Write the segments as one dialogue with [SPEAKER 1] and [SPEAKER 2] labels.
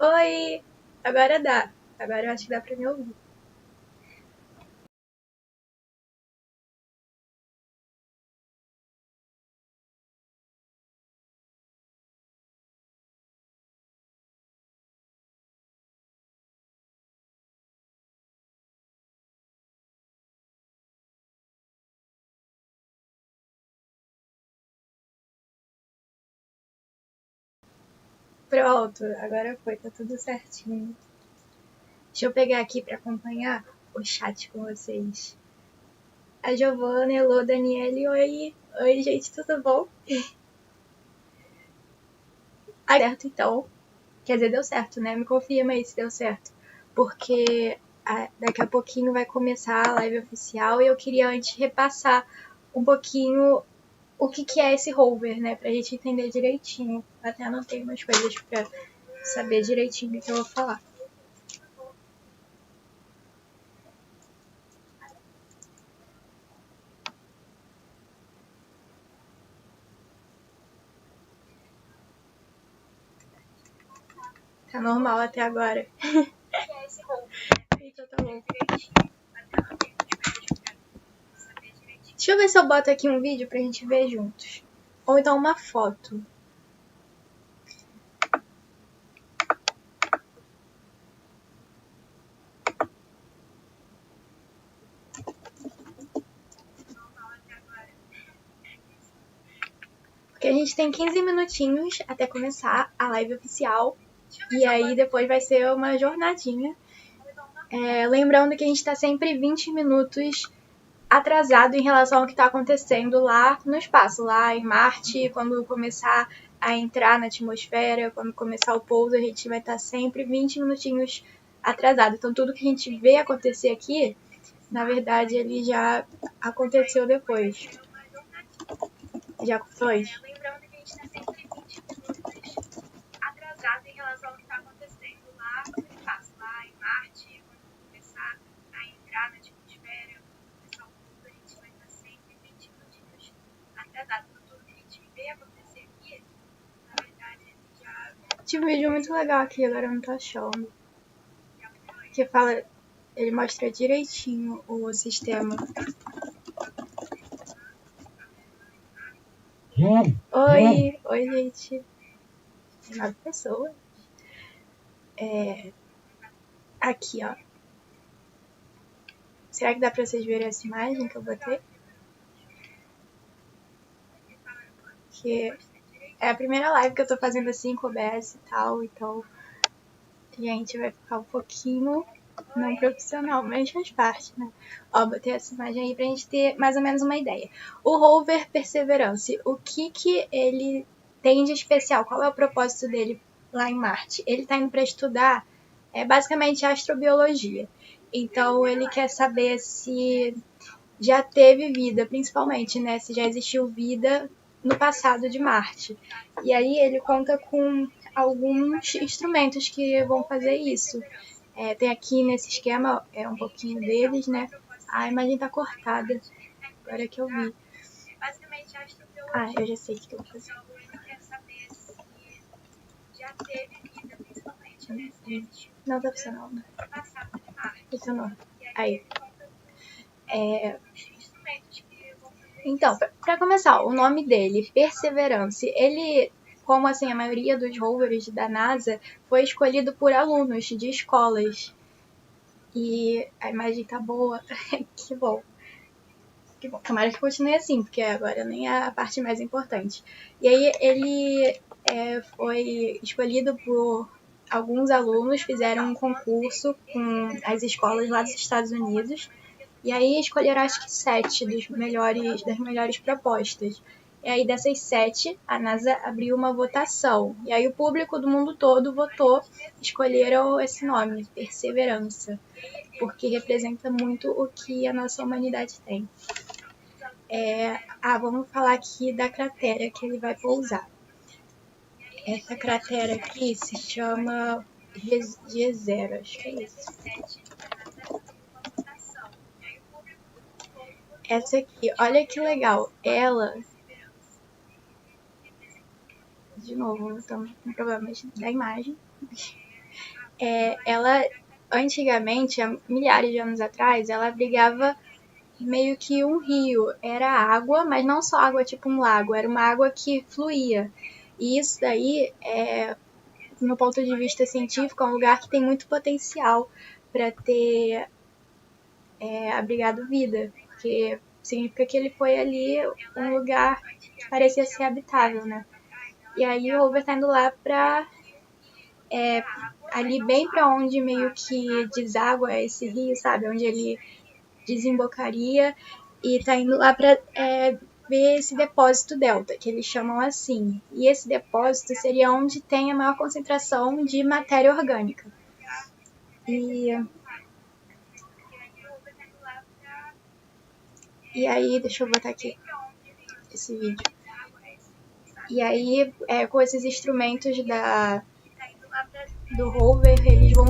[SPEAKER 1] Oi! Agora dá. Agora eu acho que dá pra me ouvir. Pronto, agora foi, tá tudo certinho. Deixa eu pegar aqui pra acompanhar o chat com vocês. A Giovana, Elô, Daniele, oi! Oi, gente, tudo bom? Certo, então. Quer dizer, deu certo, né? Me confirma aí se deu certo. Porque daqui a pouquinho vai começar a live oficial e eu queria antes repassar um pouquinho o que é esse Rover, né? Pra gente entender direitinho. Até anotei umas coisas pra saber direitinho o que eu vou falar. Tá normal até agora. Então tá bom. Deixa eu ver se eu boto aqui um vídeo pra gente ver juntos. Ou então uma foto. Porque a gente tem 15 minutinhos até começar a live oficial. E aí depois vai ser uma jornadinha. Lembrando que a gente tá sempre 20 minutos atrasado em relação ao que está acontecendo lá no espaço, lá em Marte, quando começar a entrar na atmosfera, quando começar o pouso, a gente vai estar sempre 20 minutinhos atrasado. Então tudo que a gente vê acontecer aqui, na verdade, ele já aconteceu depois. Já foi. Lembrando que a gente está sempre 20 minutos atrasado em relação ao que está acontecendo lá no espaço, lá em Marte, quando começar a entrar na atmosfera, começar o pouso, a gente vai estar sempre 20 minutinhos atrasado. Então tudo que a gente vê acontecer aqui, na verdade, ele já... Tinha um vídeo muito legal aqui, agora eu não tô achando. Que fala... Ele mostra direitinho o sistema. Oi, gente. Tem 9 pessoas. Aqui, ó. Será que dá pra vocês verem essa imagem que eu botei? Que é a primeira live que eu tô fazendo assim com o OBS e tal, então a gente vai ficar um pouquinho não profissional, mas faz parte, né? Ó, botei essa imagem aí pra gente ter mais ou menos uma ideia. O Rover Perseverance, o que ele tem de especial? Qual é o propósito dele lá em Marte? Ele tá indo pra estudar basicamente astrobiologia. Então ele quer saber se já teve vida, principalmente, né? Se já existiu vida no passado de Marte. E aí ele conta com alguns instrumentos que vão fazer isso. Tem aqui nesse esquema um pouquinho deles, né? A imagem tá cortada, agora que eu vi. Eu já sei o que eu vou fazer. Não tá funcionando, né? Funcionou. Aí. Então, para começar, o nome dele, Perseverance, ele, como assim a maioria dos rovers da NASA, foi escolhido por alunos de escolas. E a imagem tá boa. Que bom. Que bom. Tomara que continue assim, porque agora nem é a parte mais importante. E aí ele foi escolhido por alguns alunos, fizeram um concurso com as escolas lá dos Estados Unidos. E aí escolheram acho que 7 das melhores propostas. E aí dessas 7, a NASA abriu uma votação. E aí o público do mundo todo votou, escolheram esse nome, Perseverança, porque representa muito o que a nossa humanidade tem. Vamos falar aqui da cratera que ele vai pousar. Essa cratera aqui se chama G0, acho que é isso. Essa aqui, olha que legal. Ela... De novo, estamos com problemas da imagem. ela, antigamente, há milhares de anos atrás, ela abrigava meio que um rio. Era água, mas não só água tipo um lago, era uma água que fluía. E isso daí, no ponto de vista científico, é um lugar que tem muito potencial para ter abrigado vida, porque significa que ele foi ali um lugar que parecia ser habitável, né? E aí o Rover tá indo lá pra ali bem pra onde meio que deságua esse rio, sabe? Onde ele desembocaria, e tá indo lá pra ver esse depósito delta, que eles chamam assim. E esse depósito seria onde tem a maior concentração de matéria orgânica. E aí, deixa eu botar aqui esse vídeo. E aí, com esses instrumentos do Rover, eles vão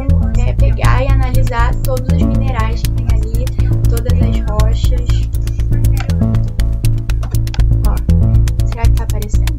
[SPEAKER 1] pegar e analisar todos os minerais que tem ali, todas as rochas. Ó, será que tá aparecendo?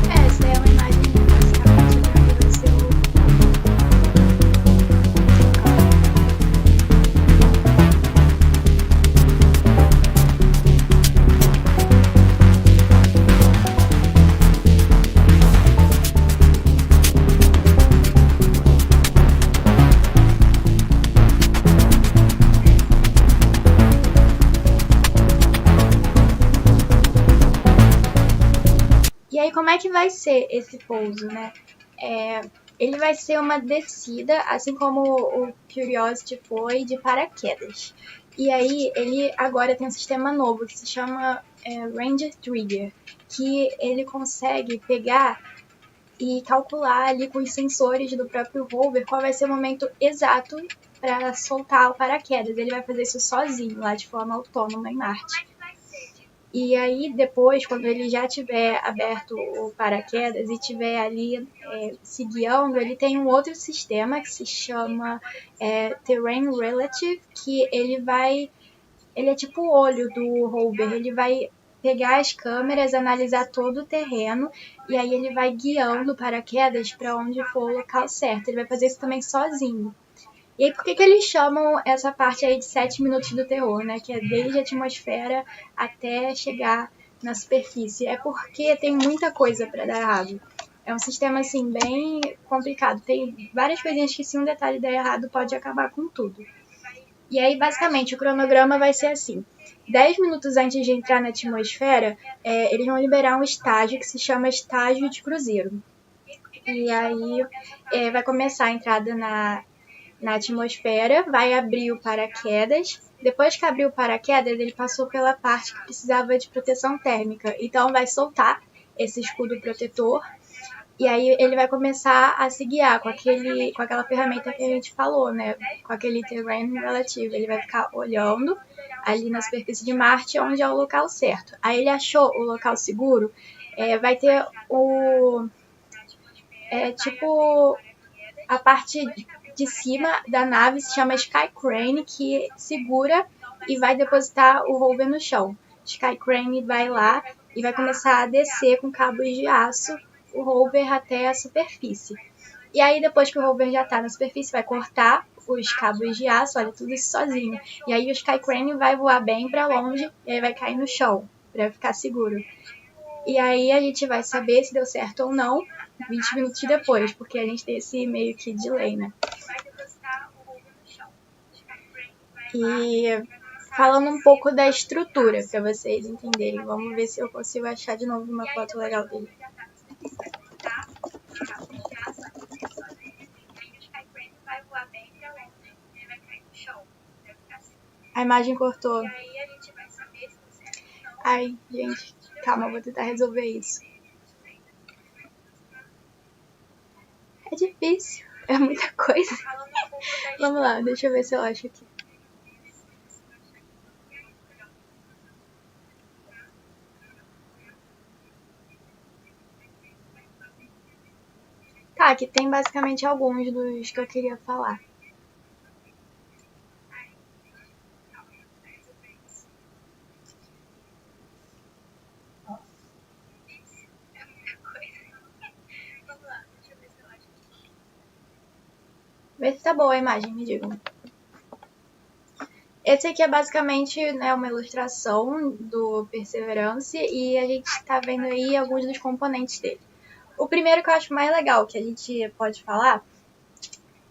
[SPEAKER 1] Essa é uma imagem basicamente de onde vai ser o. E aí, como é que vai ser esse pouso, né? Ele vai ser uma descida, assim como o Curiosity foi, de paraquedas. E aí, ele agora tem um sistema novo que se chama Range Trigger, que ele consegue pegar e calcular ali com os sensores do próprio rover qual vai ser o momento exato para soltar o paraquedas. Ele vai fazer isso sozinho, lá de forma autônoma em Marte. E aí, depois, quando ele já tiver aberto o paraquedas e tiver ali se guiando, ele tem um outro sistema que se chama Terrain Relative, que ele é tipo o olho do rover, ele vai pegar as câmeras, analisar todo o terreno, e aí ele vai guiando o paraquedas para onde for o local certo. Ele vai fazer isso também sozinho. E aí, por que eles chamam essa parte aí de 7 minutos do terror, né? Que é desde a atmosfera até chegar na superfície. É porque tem muita coisa para dar errado. É um sistema, assim, bem complicado. Tem várias coisinhas que, se um detalhe der errado, pode acabar com tudo. E aí, basicamente, o cronograma vai ser assim. 10 minutos antes de entrar na atmosfera, eles vão liberar um estágio que se chama estágio de cruzeiro. E aí, vai começar a entrada na atmosfera, vai abrir o paraquedas. Depois que abriu o paraquedas, ele passou pela parte que precisava de proteção térmica. Então vai soltar esse escudo protetor. E aí ele vai começar a se guiar com aquela ferramenta que a gente falou, né? Com aquele terrain relativo. Ele vai ficar olhando ali na superfície de Marte, onde é o local certo. Aí ele achou o local seguro. Vai ter tipo a parte de cima da nave se chama Sky Crane, que segura e vai depositar o rover no chão. Sky Crane vai lá e vai começar a descer com cabos de aço o rover até a superfície. E aí, depois que o rover já está na superfície, vai cortar os cabos de aço, olha, tudo isso sozinho. E aí o Sky Crane vai voar bem para longe e aí vai cair no chão para ficar seguro. E aí a gente vai saber se deu certo ou não 20 minutos depois, porque a gente tem esse meio que delay, né? E falando um pouco da estrutura, para vocês entenderem. Vamos ver se eu consigo achar de novo uma foto legal dele. A imagem cortou. Ai, gente, calma, eu vou tentar resolver isso. É difícil, é muita coisa. Vamos lá, deixa eu ver se eu acho aqui. Tá, aqui tem basicamente alguns dos que eu queria falar. Vê se tá boa a imagem, me digam. Esse aqui é basicamente, né, uma ilustração do Perseverance e a gente está vendo aí alguns dos componentes dele. O primeiro que eu acho mais legal que a gente pode falar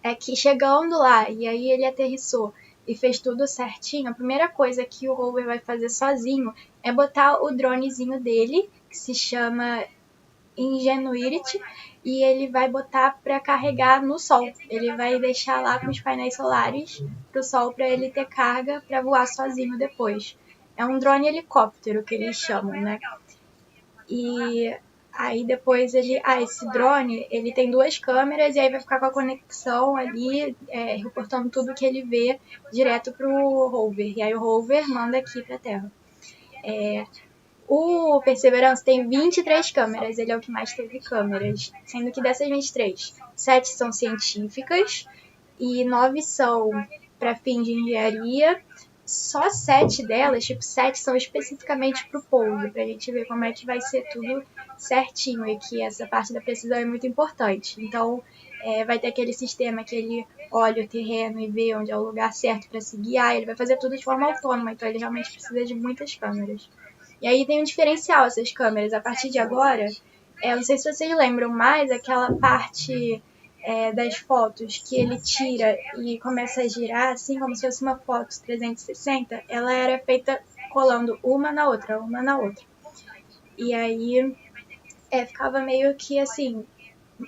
[SPEAKER 1] é que chegando lá e aí ele aterrissou e fez tudo certinho, a primeira coisa que o Rover vai fazer sozinho é botar o dronezinho dele, que se chama Ingenuity, e ele vai botar para carregar no sol. Ele vai deixar lá com os painéis solares pro sol para ele ter carga para voar sozinho depois. É um drone helicóptero que eles chamam, né? E aí depois esse drone, ele tem 2 câmeras e aí vai ficar com a conexão ali, reportando tudo que ele vê direto pro Rover. E aí o Rover manda aqui pra Terra. O Perseverance tem 23 câmeras, ele é o que mais teve câmeras, sendo que dessas 23, 7 são científicas e 9 são para fins de engenharia. Só 7 delas, 7 são especificamente para o pouso, para a gente ver como é que vai ser tudo certinho e que essa parte da precisão é muito importante. Então, vai ter aquele sistema que ele olha o terreno e vê onde é o lugar certo para se guiar, ele vai fazer tudo de forma autônoma, então ele realmente precisa de muitas câmeras. E aí tem um diferencial essas câmeras. A partir de agora, não sei se vocês lembram mais, aquela parte das fotos que ele tira e começa a girar, assim como se fosse uma foto 360, ela era feita colando uma na outra, uma na outra. E aí ficava meio que assim,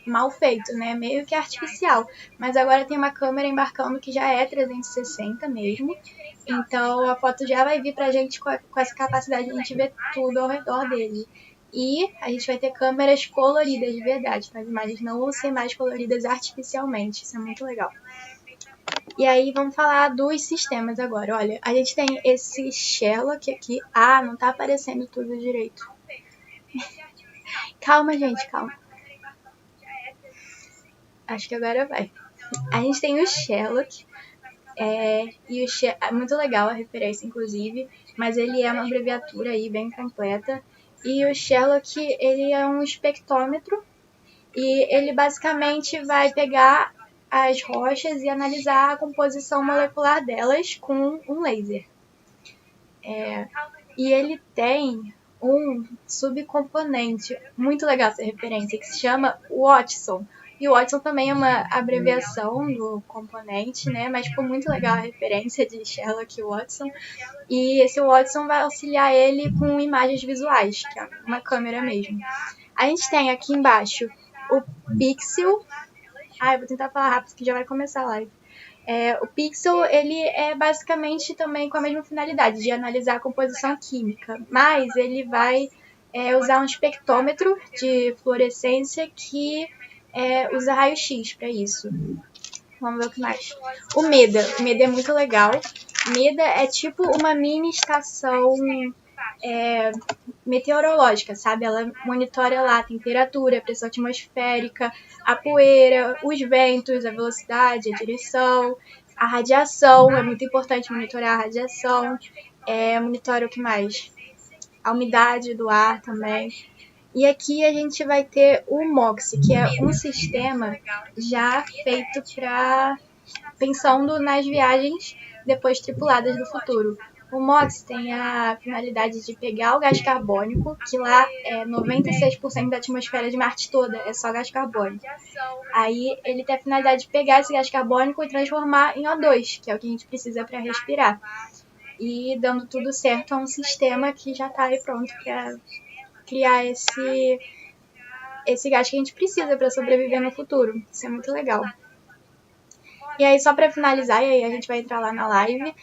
[SPEAKER 1] mal feito, né? Meio que artificial. Mas agora tem uma câmera embarcando que já é 360 mesmo. Então a foto já vai vir pra gente com essa capacidade de a gente ver tudo ao redor dele. E a gente vai ter câmeras coloridas de verdade, então as imagens não vão ser mais coloridas artificialmente. Isso é muito legal. E aí vamos falar dos sistemas agora. Olha, a gente tem esse Sherlock aqui. Ah, não tá aparecendo tudo direito. Calma, gente, calma. Acho que agora vai. A gente tem o Sherlock. E o é muito legal a referência, inclusive, mas ele é uma abreviatura aí bem completa. E o Sherlock, ele é um espectrômetro e ele basicamente vai pegar as rochas e analisar a composição molecular delas com um laser. E ele tem um subcomponente muito legal essa referência, que se chama Watson. E o Watson também é uma abreviação do componente, né? Mas ficou muito legal a referência de Sherlock e Watson. E esse Watson vai auxiliar ele com imagens visuais, que é uma câmera mesmo. A gente tem aqui embaixo o Pixel. Eu vou tentar falar rápido que já vai começar a live. O Pixel, ele é basicamente também com a mesma finalidade de analisar a composição química, mas ele vai usar um espectrômetro de fluorescência que usa raio-x para isso. Vamos ver o que mais. O MEDA é muito legal. MEDA é tipo uma mini estação meteorológica, sabe? Ela monitora lá a temperatura, a pressão atmosférica, a poeira, os ventos, a velocidade, a direção, a radiação. É muito importante monitorar a radiação. Monitora o que mais? A umidade do ar também. E aqui a gente vai ter o MOXIE, que é um sistema já feito para pensando nas viagens depois tripuladas do futuro. O MOXIE tem a finalidade de pegar o gás carbônico, que lá é 96% da atmosfera de Marte toda, é só gás carbônico. Aí ele tem a finalidade de pegar esse gás carbônico e transformar em O2, que é o que a gente precisa para respirar. E dando tudo certo, é um sistema que já está aí pronto para criar esse gás que a gente precisa para sobreviver no futuro. Isso é muito legal. E aí, só para finalizar, e aí a gente vai entrar lá na live,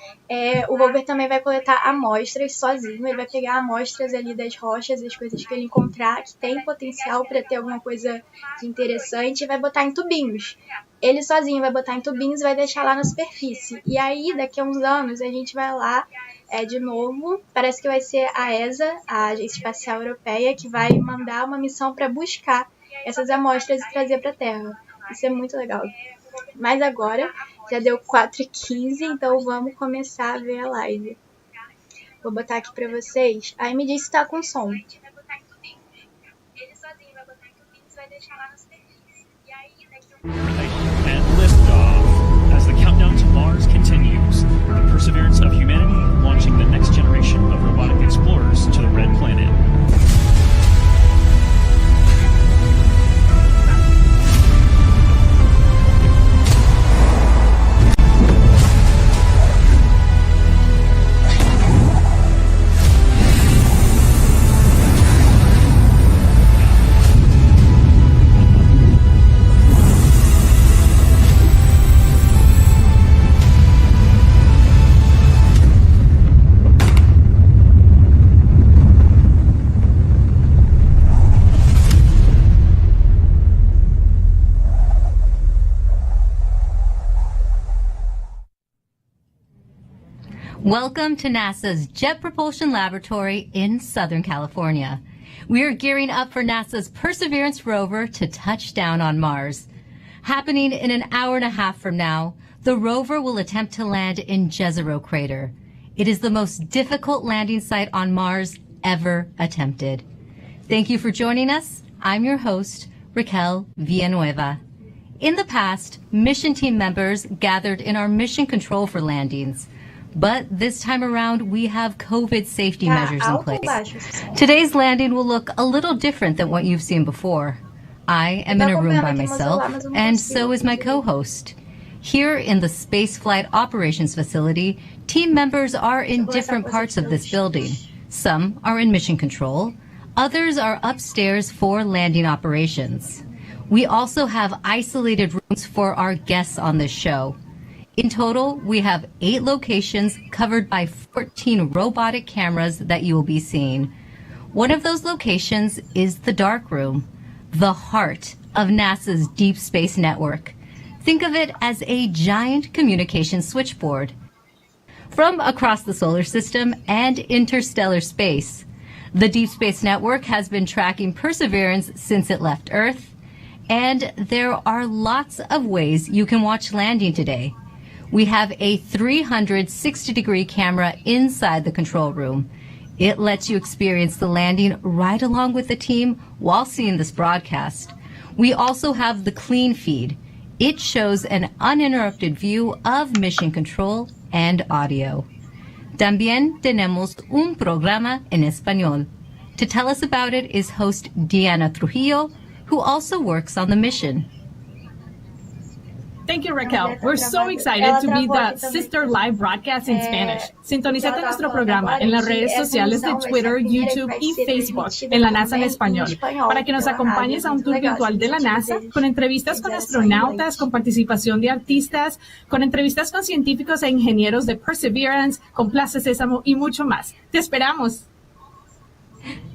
[SPEAKER 1] o Rover também vai coletar amostras sozinho. Ele vai pegar amostras ali das rochas, as coisas que ele encontrar que tem potencial para ter alguma coisa de interessante e vai botar em tubinhos. Ele sozinho vai botar em tubinhos e vai deixar lá na superfície. E aí, daqui a uns anos, a gente vai lá de novo. Parece que vai ser a ESA, a Agência Espacial Europeia, que vai mandar uma missão para buscar essas amostras e trazer para a Terra. Isso é muito legal. Mas agora já deu 4h15, então vamos começar a ver a live. Vou botar aqui para vocês. Aí me diz se tá com som. Ele sozinho vai botar em tubinhos e vai deixar lá na superfície. E aí daqui
[SPEAKER 2] And liftoff as the countdown to Mars continues. The perseverance of humanity launching the next generation of robotic explorers to the red planet.
[SPEAKER 3] Welcome to NASA's Jet Propulsion Laboratory in Southern California. We are gearing up for NASA's Perseverance rover to touch down on Mars. Happening in an hour and a half from now, the rover will attempt to land in Jezero Crater. It is the most difficult landing site on Mars ever attempted. Thank you for joining us. I'm your host, Raquel Villanueva. In the past, mission team members gathered in our mission control for landings. But this time around, we have COVID safety measures in place. Today's landing will look a little different than what you've seen before. I am in a room by myself, and so is my co-host. Here in the Spaceflight Operations Facility, team members are in different parts of this building. Some are in mission control, others are upstairs for landing operations. We also have isolated rooms for our guests on this show. In total, we have 8 locations covered by 14 robotic cameras that you will be seeing. One of those locations is the dark room, the heart of NASA's Deep Space Network. Think of it as a giant communication switchboard. From across the solar system and interstellar space, the Deep Space Network has been tracking Perseverance since it left Earth, and there are lots of ways you can watch landing today. We have a 360-degree camera inside the control room. It lets you experience the landing right along with the team while seeing this broadcast. We also have the clean feed. It shows an uninterrupted view of mission control and audio. También tenemos un programa en español. To tell us about it is host Diana Trujillo, who also works on the mission.
[SPEAKER 4] Thank you, Raquel. We're so excited to be the sister live broadcast in Spanish. Sintonízate nuestro programa en las redes sociales de Twitter, YouTube y Facebook en la NASA en español, para que nos acompañes a un tour virtual de la NASA con entrevistas con astronautas, con participación de artistas, con entrevistas con científicos e ingenieros de Perseverance, con Plaza Sésamo y mucho más. ¡Te esperamos!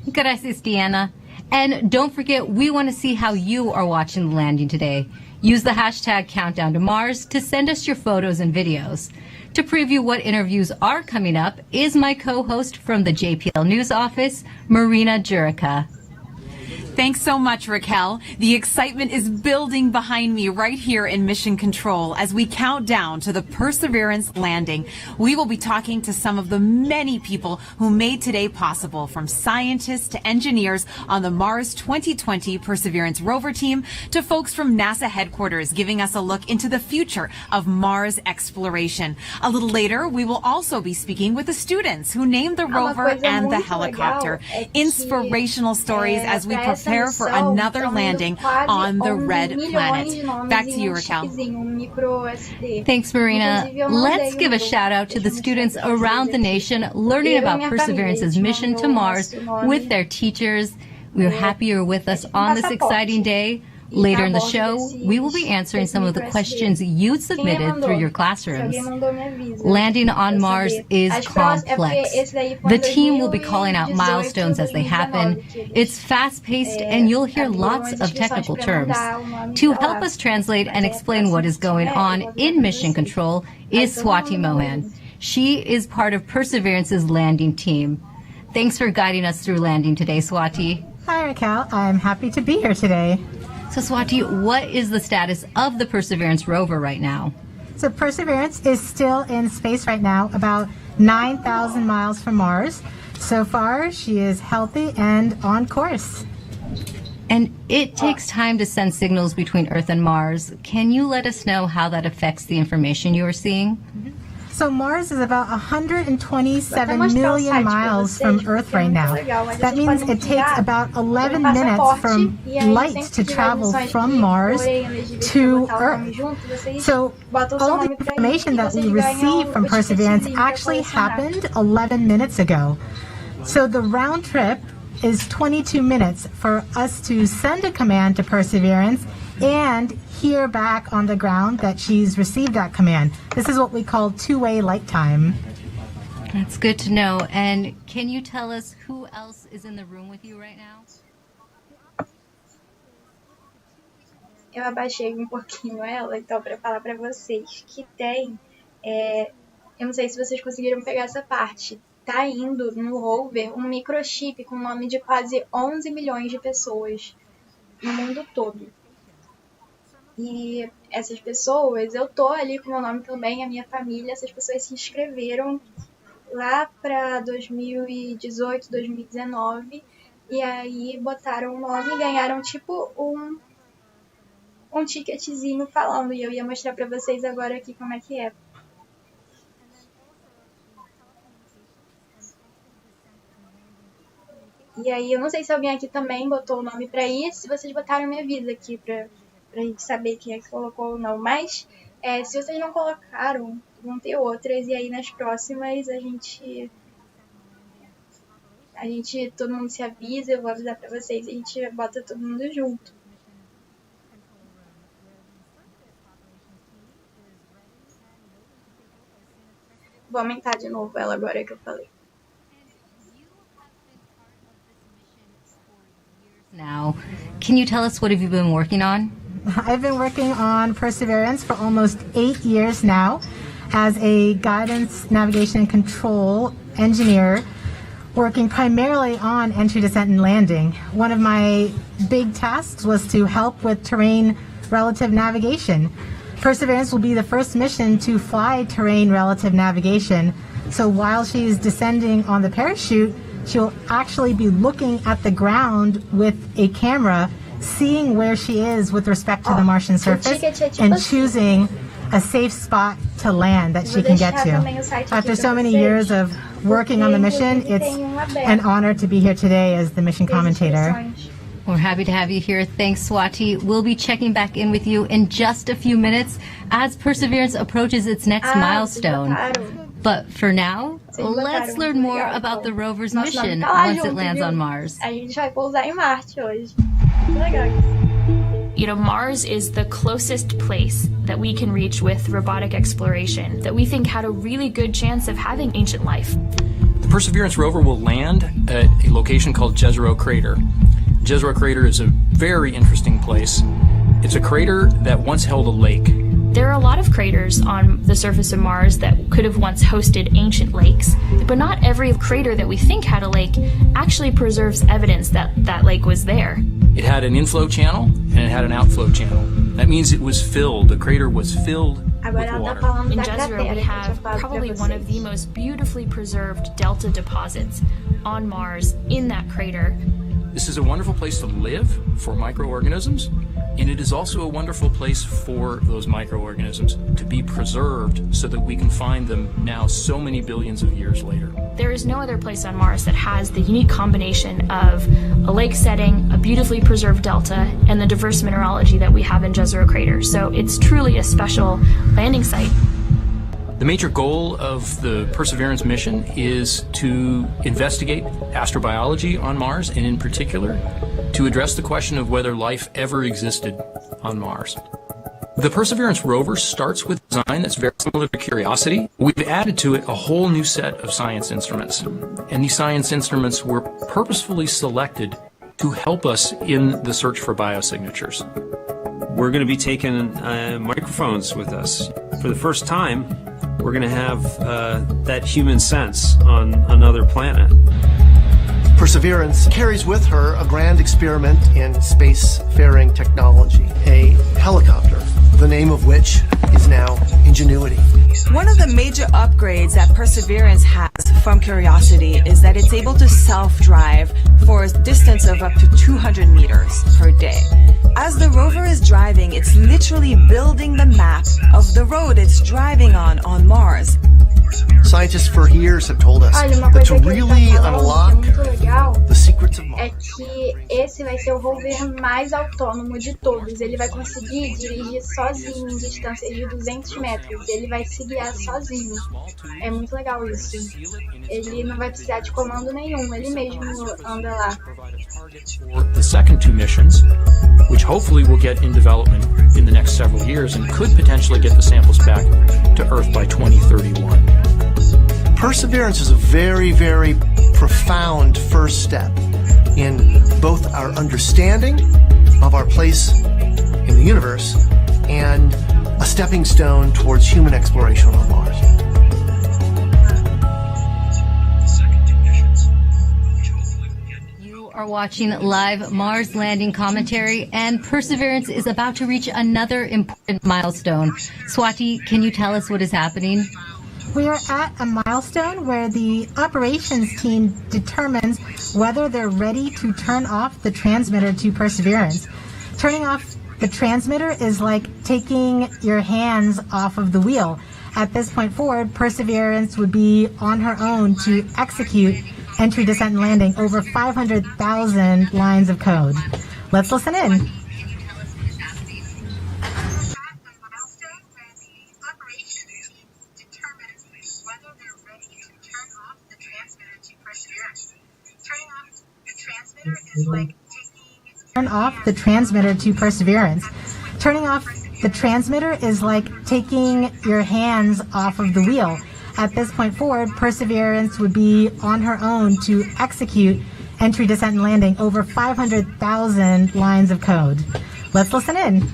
[SPEAKER 3] Gracias, Diana. And don't forget, we want to see how you are watching the landing today. Use the hashtag Countdown to Mars to send us your photos and videos. To preview what interviews are coming up is my co-host from the JPL News Office, Marina Jurica.
[SPEAKER 5] Thanks so much, Raquel. The excitement is building behind me right here in Mission Control as we count down to the Perseverance landing. We will be talking to some of the many people who made today possible, from scientists to engineers on the Mars 2020 Perseverance rover team to folks from NASA headquarters giving us a look into the future of Mars exploration. A little later, we will also be speaking with the students who named the rover and the helicopter. Inspirational stories as we prepare for another landing on the red planet. Back to you, Raquel.
[SPEAKER 3] Thanks, Marina. Let's give a shout out to the students around the nation learning about Perseverance's mission to Mars with their teachers. We're happy you're with us on this exciting day. Later in the show, we will be answering some of the questions you submitted through your classrooms. Landing on Mars is complex. The team will be calling out milestones as they happen. It's fast-paced, and you'll hear lots of technical terms. To help us translate and explain what is going on in Mission Control is Swati Mohan. She is part of Perseverance's landing team. Thanks for guiding us through landing today, Swati.
[SPEAKER 6] Hi, Raquel. I'm happy to be here today.
[SPEAKER 3] So Swati, what is the status of the Perseverance rover right now?
[SPEAKER 6] So Perseverance is still in space right now, about 9,000 miles from Mars. So far, she is healthy and on course.
[SPEAKER 3] And it takes time to send signals between Earth and Mars. Can you let us know how that affects the information you are seeing?
[SPEAKER 6] So Mars is about 127 million miles from Earth right now. That means it takes about 11 minutes from light to travel from Mars to Earth. So all the information that we received from Perseverance actually happened 11 minutes ago. So the round trip is 22 minutes for us to send a command to Perseverance and hear back on the ground that she's received that command. This is what we call two-way light time.
[SPEAKER 3] That's good to know. And can you tell us who else is in the room with you right now?
[SPEAKER 1] Eu abaixei um pouquinho ela, então, para falar para vocês que tem, eu não sei se vocês conseguiram pegar essa parte, tá indo no Rover um microchip com o nome de quase 11 milhões de pessoas no mundo todo. E essas pessoas, eu tô ali com o meu nome também, a minha família, essas pessoas se inscreveram lá para 2018, 2019, e aí botaram o nome e ganharam tipo um ticketzinho falando, e eu ia mostrar para vocês agora aqui como é que é. E aí, eu não sei se alguém aqui também botou o nome pra isso. Se vocês botaram, me avisa aqui pra gente saber quem é que colocou ou não. Mas, se vocês não colocaram, vão ter outras. E aí, nas próximas, a gente todo mundo se avisa. Eu vou avisar pra vocês. A gente bota todo mundo junto. Vou aumentar de novo ela agora que eu falei.
[SPEAKER 3] Now, can you tell us what have you been working on?
[SPEAKER 6] I've been working on Perseverance for almost 8 years now as a guidance, navigation, and control engineer, working primarily on entry, descent, and landing. One of my big tasks was to help with terrain relative navigation. Perseverance will be the first mission to fly terrain relative navigation. So while she's descending on the parachute, she'll actually be looking at the ground with a camera, seeing where she is with respect to the Martian surface, and choosing a safe spot to land that she can get to. After so many years of working on the mission, it's an honor to be here today as the mission commentator.
[SPEAKER 3] We're happy to have you here. Thanks, Swati. We'll be checking back in with you in just a few minutes as Perseverance approaches its next milestone. But for now, let's learn more about the rover's mission once it lands on Mars.
[SPEAKER 1] A gente vai pousar em Marte hoje.
[SPEAKER 7] You know, Mars is the closest place that we can reach with robotic exploration that we think had a really good chance of having ancient life.
[SPEAKER 8] The Perseverance rover will land at a location called Jezero Crater. Jezero Crater is a very interesting place. It's a crater that once held a lake.
[SPEAKER 7] There are a lot of craters on the surface of Mars that could have once hosted ancient lakes, but not every crater that we think had a lake actually preserves evidence that that lake was there.
[SPEAKER 8] It had an inflow channel and it had an outflow channel. That means it was filled. The crater was filled with water.
[SPEAKER 7] In Jezero, we have probably one of the most beautifully preserved delta deposits on Mars in that crater.
[SPEAKER 8] This is a wonderful place to live for microorganisms, and it is also a wonderful place for those microorganisms to be preserved so that we can find them now so many billions of years later.
[SPEAKER 7] There is no other place on Mars that has the unique combination of a lake setting, a beautifully preserved delta, and the diverse mineralogy that we have in Jezero Crater. So it's truly a special landing site.
[SPEAKER 8] The major goal of the Perseverance mission is to investigate astrobiology on Mars, and in particular, to address the question of whether life ever existed on Mars. The Perseverance rover starts with a design that's very similar to Curiosity. We've added to it a whole new set of science instruments, and these science instruments were purposefully selected to help us in the search for biosignatures.
[SPEAKER 9] We're going to be taking microphones with us. For the first time, we're going to have that human sense on another planet.
[SPEAKER 10] Perseverance carries with her a grand experiment in spacefaring technology, a helicopter, the name of which is now Ingenuity.
[SPEAKER 11] One of the major upgrades that Perseverance has from Curiosity is that it's able to self-drive for a distance of up to 200 meters per day. As the rover is driving, it's literally building the map of the road it's driving on Mars.
[SPEAKER 10] Scientists for years have told us that to really unlock the secrets of Mars.
[SPEAKER 1] É que esse vai ser o rover mais autônomo de todos. Ele vai conseguir dirigir sozinho em distâncias de 200 metros. Ele vai se guiar sozinho. É muito legal isso. Ele não vai precisar de comando nenhum. Ele mesmo anda lá.
[SPEAKER 8] The second two missions, which hopefully will get in development in the next several years and could potentially get the samples back to Earth by 2031.
[SPEAKER 10] Perseverance is a very, very profound first step in both our understanding of our place in the universe and a stepping stone towards human exploration on Mars.
[SPEAKER 3] You are watching live Mars landing commentary, and Perseverance is about to reach another important milestone. Swati, can you tell us what is happening?
[SPEAKER 6] We are at a milestone where the operations team determines whether they're ready to turn off the transmitter to Perseverance. Turning off the transmitter is like taking your hands off of the wheel. At this point forward, Perseverance would be on her own to execute entry, descent, and landing over 500,000 lines of code. Let's listen in. Turn off the transmitter to Perseverance. Turning off the transmitter is like taking your hands off of the wheel. At this point forward, Perseverance would be on her own to execute entry, descent, and landing over 500,000 lines of code. Let's listen in.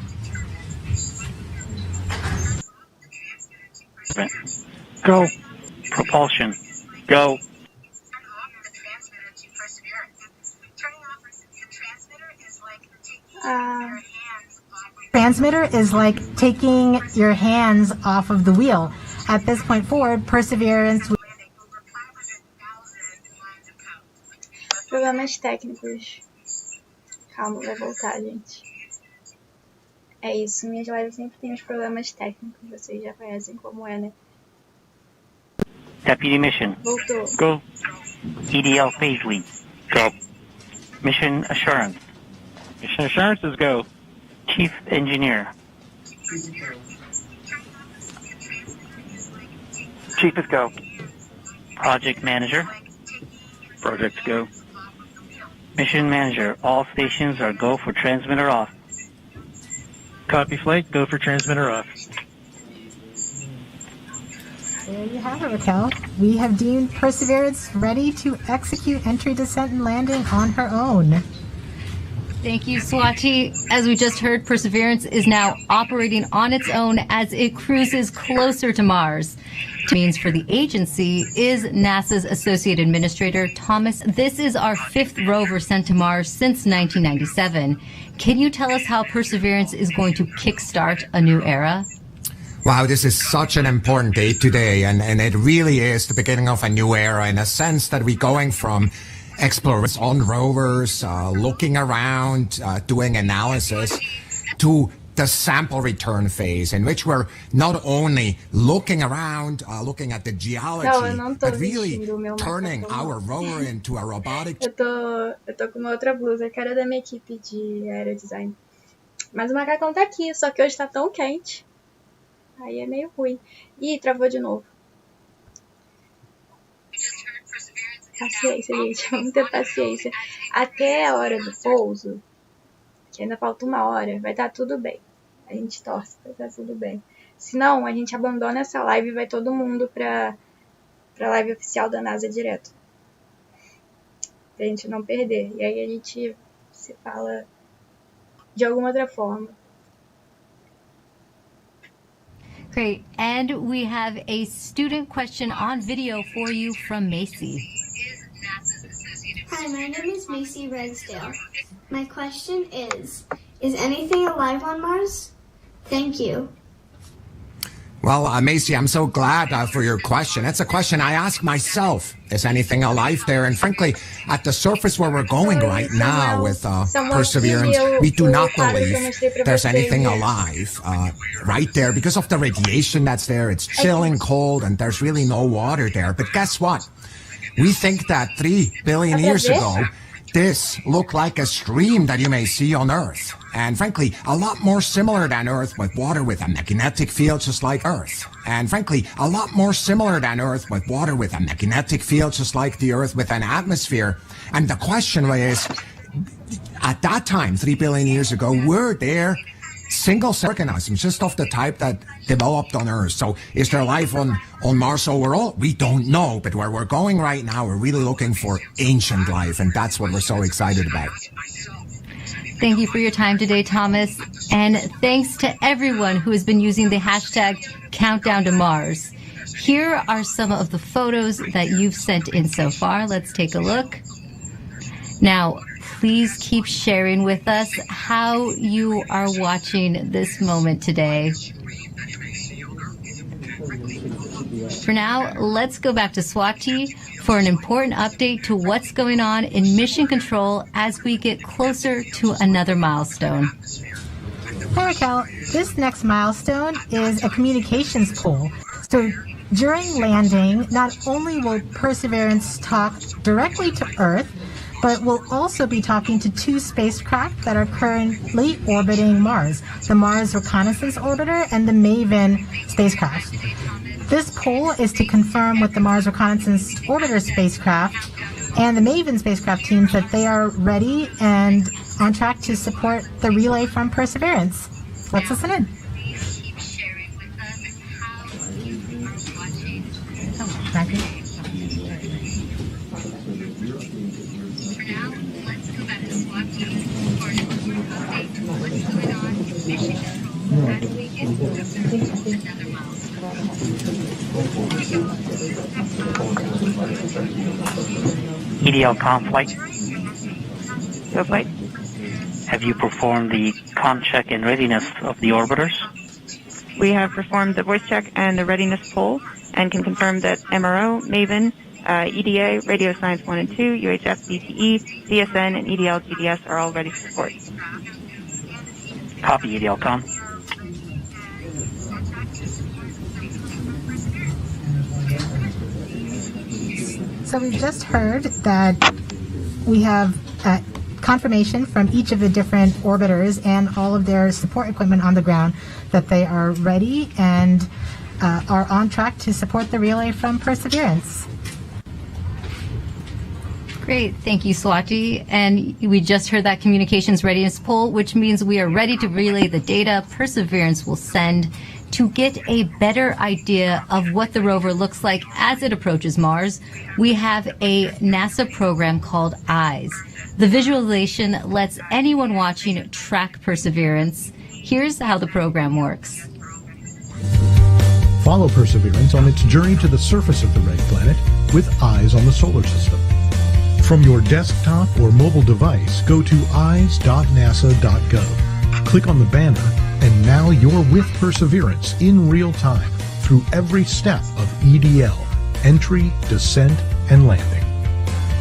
[SPEAKER 12] Go. Propulsion. Go.
[SPEAKER 6] Transmitter is like taking your hands off of the wheel. At this point forward, Perseverance.
[SPEAKER 1] Problemas técnicos. Calma, vai voltar, gente. É isso, minhas lives sempre tem os problemas técnicos, vocês já conhecem como é, né?
[SPEAKER 12] Deputy Mission.
[SPEAKER 1] Voltou.
[SPEAKER 12] Go. EDL Phase Lead. Go. Mission Assurance. Mission Assurance is go. Chief Engineer. Chief is go. Project Manager. Project go. Mission Manager. All stations are go for transmitter off. Copy flight. Go for transmitter off.
[SPEAKER 6] There you have it, Raquel. We have deemed Perseverance ready to execute entry, descent, and landing on her own.
[SPEAKER 3] Thank you, Swati. As we just heard, Perseverance is now operating on its own as it cruises closer to Mars. Means for the agency is NASA's Associate Administrator, Thomas. This is our 5th rover sent to Mars since 1997. Can you tell us how Perseverance is going to kickstart a new era?
[SPEAKER 13] Wow, this is such an important day today, and it really is the beginning of a new era in a sense that we're going from explorers on rovers, looking around, doing analysis, to the sample return phase, in which we're not only looking around, looking at the geology, but really turning our rover into a robotic...
[SPEAKER 1] Eu tô com uma outra blusa, cara da minha equipe de aerodesign. Mas o macacão tá aqui, só que hoje tá tão quente. Aí é meio ruim. Ih, travou de novo. Paciência, gente. Vamos ter paciência. Até a hora do pouso, que ainda falta 1 hora, vai estar tudo bem. A gente torce, vai estar tudo bem. Senão, a gente abandona essa live e vai todo mundo pra live oficial da NASA direto. Pra gente não perder. E aí a gente se fala de alguma outra forma.
[SPEAKER 3] Great. And we have a student question on video for you from Macy.
[SPEAKER 14] Is NASA's Associate Hi, my name is Macy Redsdale. My question is anything alive on Mars? Thank you.
[SPEAKER 13] Well, Macy, I'm so glad for your question. It's a question I ask myself. Is anything alive there? And frankly, at the surface where we're going right now with Perseverance, we do not believe there's anything alive right there because of the radiation that's there. It's chilling cold and there's really no water there. But guess what? We think that 3 billion years ago, this looked like a stream that you may see on Earth. And frankly, a lot more similar than Earth with water with a magnetic field just like Earth. And frankly, a lot more similar than Earth with water with a magnetic field just like the Earth with an atmosphere. And the question is, at that time, 3 billion years ago, were there single-cell organisms just of the type that developed on Earth? So is there life on Mars overall? We don't know, but where we're going right now, we're really looking for ancient life, and that's what we're so excited about.
[SPEAKER 3] Thank you for your time today, Thomas, and thanks to everyone who has been using the hashtag Countdown to Mars. Here are some of the photos that you've sent in so far. Let's take a look. Now, please keep sharing with us how you are watching this moment today. For now, let's go back to Swati for an important update to what's going on in Mission Control as we get closer to another milestone.
[SPEAKER 6] Hi, Raquel. This next milestone is a communications pole. So during landing, not only will Perseverance talk directly to Earth, but we'll also be talking to 2 spacecraft that are currently orbiting Mars, the Mars Reconnaissance Orbiter and the MAVEN spacecraft. This poll is to confirm with the Mars Reconnaissance Orbiter spacecraft and the MAVEN spacecraft teams that they are ready and on track to support the relay from Perseverance. Let's listen in.
[SPEAKER 12] EDL comm flight. Go flight. Have you performed the comm check and readiness of the orbiters?
[SPEAKER 15] We have performed the voice check and the readiness poll and can confirm that MRO, MAVEN, EDA, Radio Science 1 and 2, UHF, DTE, CSN, and EDL GDS are all ready for support.
[SPEAKER 12] Copy, EDL comm.
[SPEAKER 6] So we've just heard that we have confirmation from each of the different orbiters and all of their support equipment on the ground that they are ready and are on track to support the relay from Perseverance.
[SPEAKER 3] Great. Thank you, Swati. And we just heard that communications readiness poll, which means we are ready to relay the data Perseverance will send to get a better idea of what the rover looks like as it approaches Mars. We have a NASA program called EYES. The visualization lets anyone watching track Perseverance. Here's how the program works.
[SPEAKER 16] Follow Perseverance on its journey to the surface of the red planet with eyes on the solar system. From your desktop or mobile device, go to eyes.nasa.gov. Click on the banner, and now you're with Perseverance in real time through every step of EDL, entry, descent, and landing.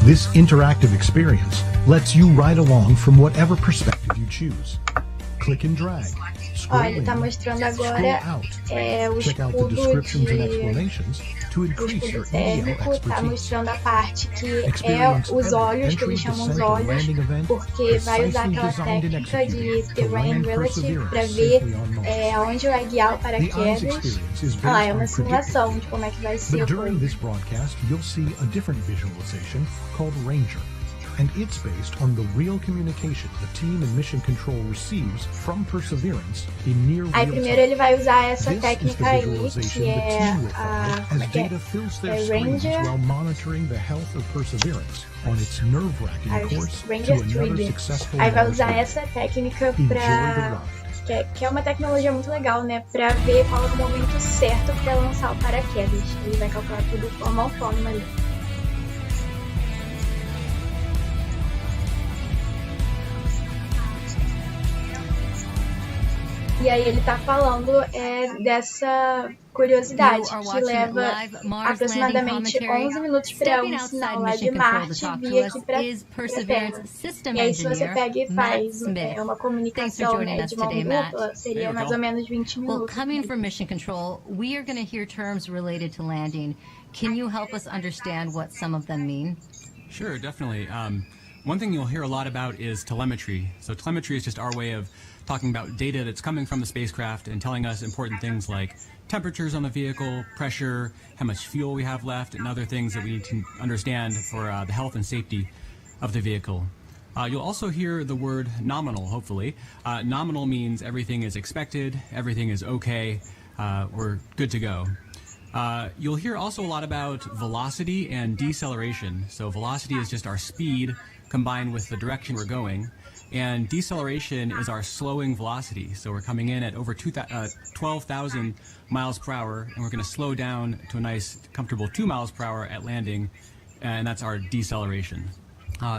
[SPEAKER 16] This interactive experience lets you ride along from whatever perspective you choose. Click and drag.
[SPEAKER 1] Ó, ele está mostrando agora o escudo térmico, está mostrando a parte que os olhos, que eles chamam os olhos, porque vai usar aquela técnica de terrain relative para ver aonde vai guiar o paraquedas. É uma simulação de como é que vai ser a coisa.
[SPEAKER 16] And it's based on the real communication the team in Mission Control receives from Perseverance in near real time.
[SPEAKER 1] Aí primeiro ele vai usar essa técnica aí, que é a Ranger.
[SPEAKER 16] While monitoring the health of Perseverance on its nerve-wracking course to another successful.
[SPEAKER 1] Aí vai usar essa técnica para que é uma tecnologia muito legal, né, para ver qual é o momento certo para lançar o paraquedas. Ele vai calcular tudo de forma autônoma ali. E aí ele tá falando dessa curiosidade, que leva aproximadamente 11 minutos para um sinal lá de Marte vir aqui para a Terra. E aí se você pega e faz uma comunicação de mão dupla, seria mais ou menos 20 minutos.
[SPEAKER 3] Well, coming from Mission Control, we are going to hear terms related to landing. Can you help us understand what some of them mean?
[SPEAKER 17] Sure, definitely. One thing you'll hear a lot about is telemetry. So telemetry is just our way of talking about data that's coming from the spacecraft and telling us important things like temperatures on the vehicle, pressure, how much fuel we have left, and other things that we need to understand for the health and safety of the vehicle. You'll also hear the word nominal, hopefully. Nominal means everything is expected, everything is okay, we're good to go. You'll hear also a lot about velocity and deceleration. So velocity is just our speed combined with the direction we're going. And deceleration is our slowing velocity. So we're coming in at over 12,000 miles per hour, and we're going to slow down to a nice, comfortable 2 miles per hour at landing, and that's our deceleration.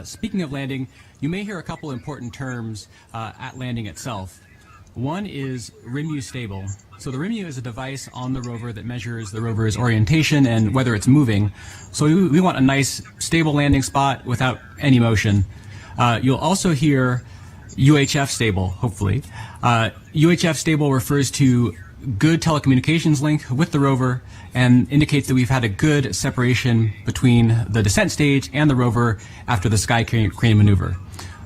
[SPEAKER 17] Speaking of landing, you may hear a couple important terms at landing itself. One is RIMU stable. So the RIMU is a device on the rover that measures the rover's orientation and whether it's moving. So we want a nice stable landing spot without any motion. You'll also hear UHF stable, hopefully. UHF stable refers to good telecommunications link with the rover and indicates that we've had a good separation between the descent stage and the rover after the sky crane maneuver.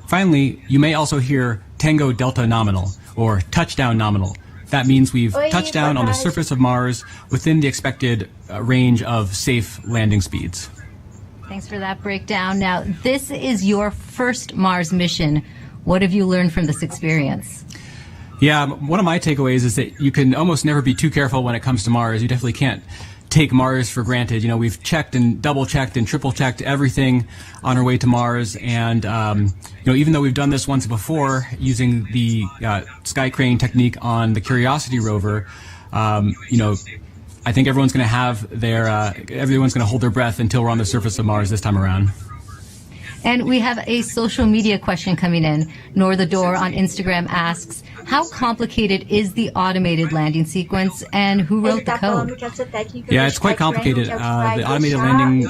[SPEAKER 17] Finally, you may also hear Tango Delta nominal or touchdown nominal. That means we've touched down on the surface of Mars within the expected range of safe landing speeds.
[SPEAKER 3] Thanks for that breakdown. Now, this is your first Mars mission. What have you learned from this experience?
[SPEAKER 17] Yeah, one of my takeaways is that you can almost never be too careful when it comes to Mars. You definitely can't take Mars for granted. You know, we've checked and double-checked and triple-checked everything on our way to Mars. And, you know, even though we've done this once before using the sky crane technique on the Curiosity rover, you know, I think everyone's going to have everyone's going to hold their breath until we're on the surface of Mars this time around.
[SPEAKER 3] And we have a social media question coming in. Nor the Door on Instagram asks, how complicated is the automated landing sequence and who wrote the code?
[SPEAKER 17] Yeah, it's quite complicated. The automated landing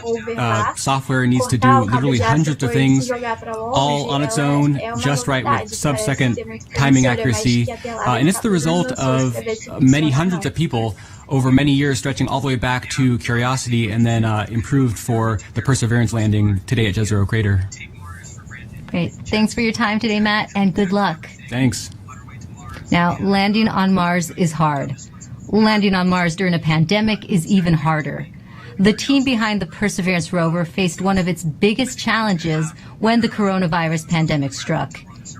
[SPEAKER 17] software needs to do literally hundreds of things all on its own, just right with sub-second timing accuracy. And it's the result of many hundreds of people over many years, stretching all the way back to Curiosity and then improved for the Perseverance landing today at Jezero Crater.
[SPEAKER 3] Great. Thanks for your time today, Matt, and good luck.
[SPEAKER 17] Thanks.
[SPEAKER 3] Now, landing on Mars is hard. Landing on Mars during a pandemic is even harder. The team behind the Perseverance rover faced one of its biggest challenges when the coronavirus pandemic struck.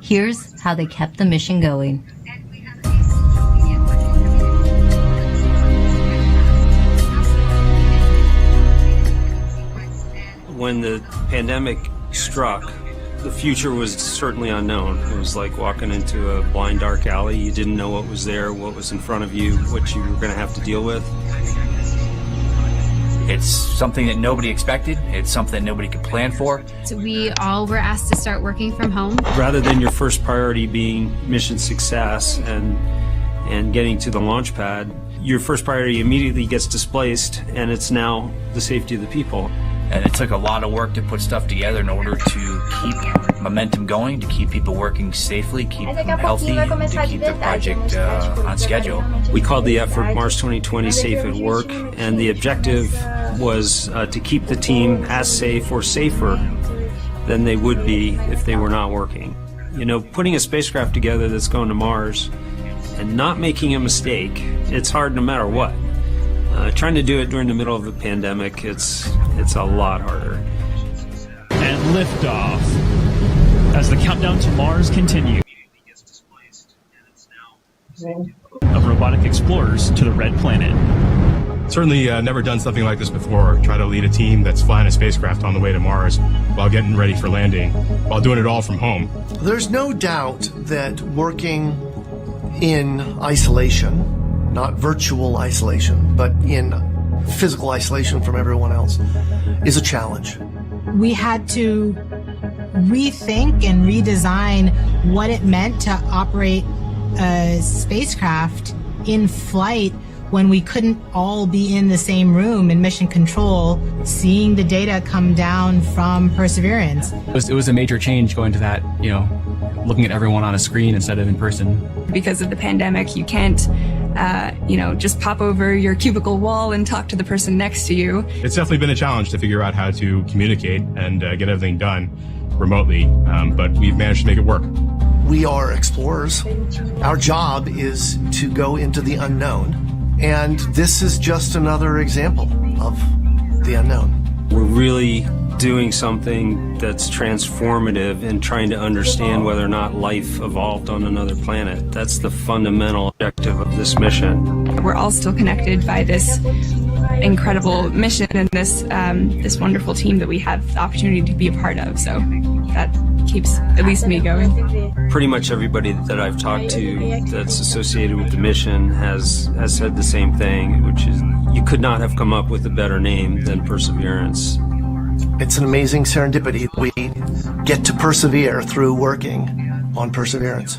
[SPEAKER 3] Here's how they kept the mission going.
[SPEAKER 9] When the pandemic struck, the future was certainly unknown. It was like walking into a blind, dark alley. You didn't know what was there, what was in front of you, what you were going to have to deal with.
[SPEAKER 18] It's something that nobody expected. It's something nobody could plan for.
[SPEAKER 19] So we all were asked to start working from home.
[SPEAKER 9] Rather than your first priority being mission success and getting to the launch pad, your first priority immediately gets displaced, and it's now the safety of the people.
[SPEAKER 18] And it took a lot of work to put stuff together in order to keep momentum going, to keep people working safely, keep them healthy, and to keep the project on schedule.
[SPEAKER 9] We called the effort Mars 2020 Safe at Work, and the objective was to keep the team as safe or safer than they would be if they were not working. You know, putting a spacecraft together that's going to Mars and not making a mistake, it's hard no matter what. Trying to do it during the middle of a pandemic, it's a lot harder.
[SPEAKER 2] And liftoff as the countdown to Mars continues. Of robotic explorers to the Red Planet.
[SPEAKER 20] Certainly never done something like this before. Try to lead a team that's flying a spacecraft on the way to Mars while getting ready for landing, while doing it all from home.
[SPEAKER 10] There's no doubt that working in isolation, not virtual isolation, but in physical isolation from everyone else, is a challenge.
[SPEAKER 6] We had to rethink and redesign what it meant to operate a spacecraft in flight when we couldn't all be in the same room in mission control, seeing the data come down from Perseverance.
[SPEAKER 17] It was a major change going to that, looking at everyone on a screen instead of in person.
[SPEAKER 21] Because of the pandemic, you can't, just pop over your cubicle wall and talk to the person next to you.
[SPEAKER 20] It's definitely been a challenge to figure out how to communicate and get everything done remotely, but we've managed to make it work.
[SPEAKER 10] We are explorers. Our job is to go into the unknown. And this is just another example of the unknown.
[SPEAKER 9] We're really doing something that's transformative and trying to understand whether or not life evolved on another planet. That's the fundamental objective of this mission.
[SPEAKER 21] We're all still connected by this incredible mission and this wonderful team that we have the opportunity to be a part of. So that keeps at least me going.
[SPEAKER 9] Pretty much everybody that I've talked to that's associated with the mission has said the same thing, which is you could not have come up with a better name than Perseverance.
[SPEAKER 10] It's an amazing serendipity. We get to persevere through working on Perseverance.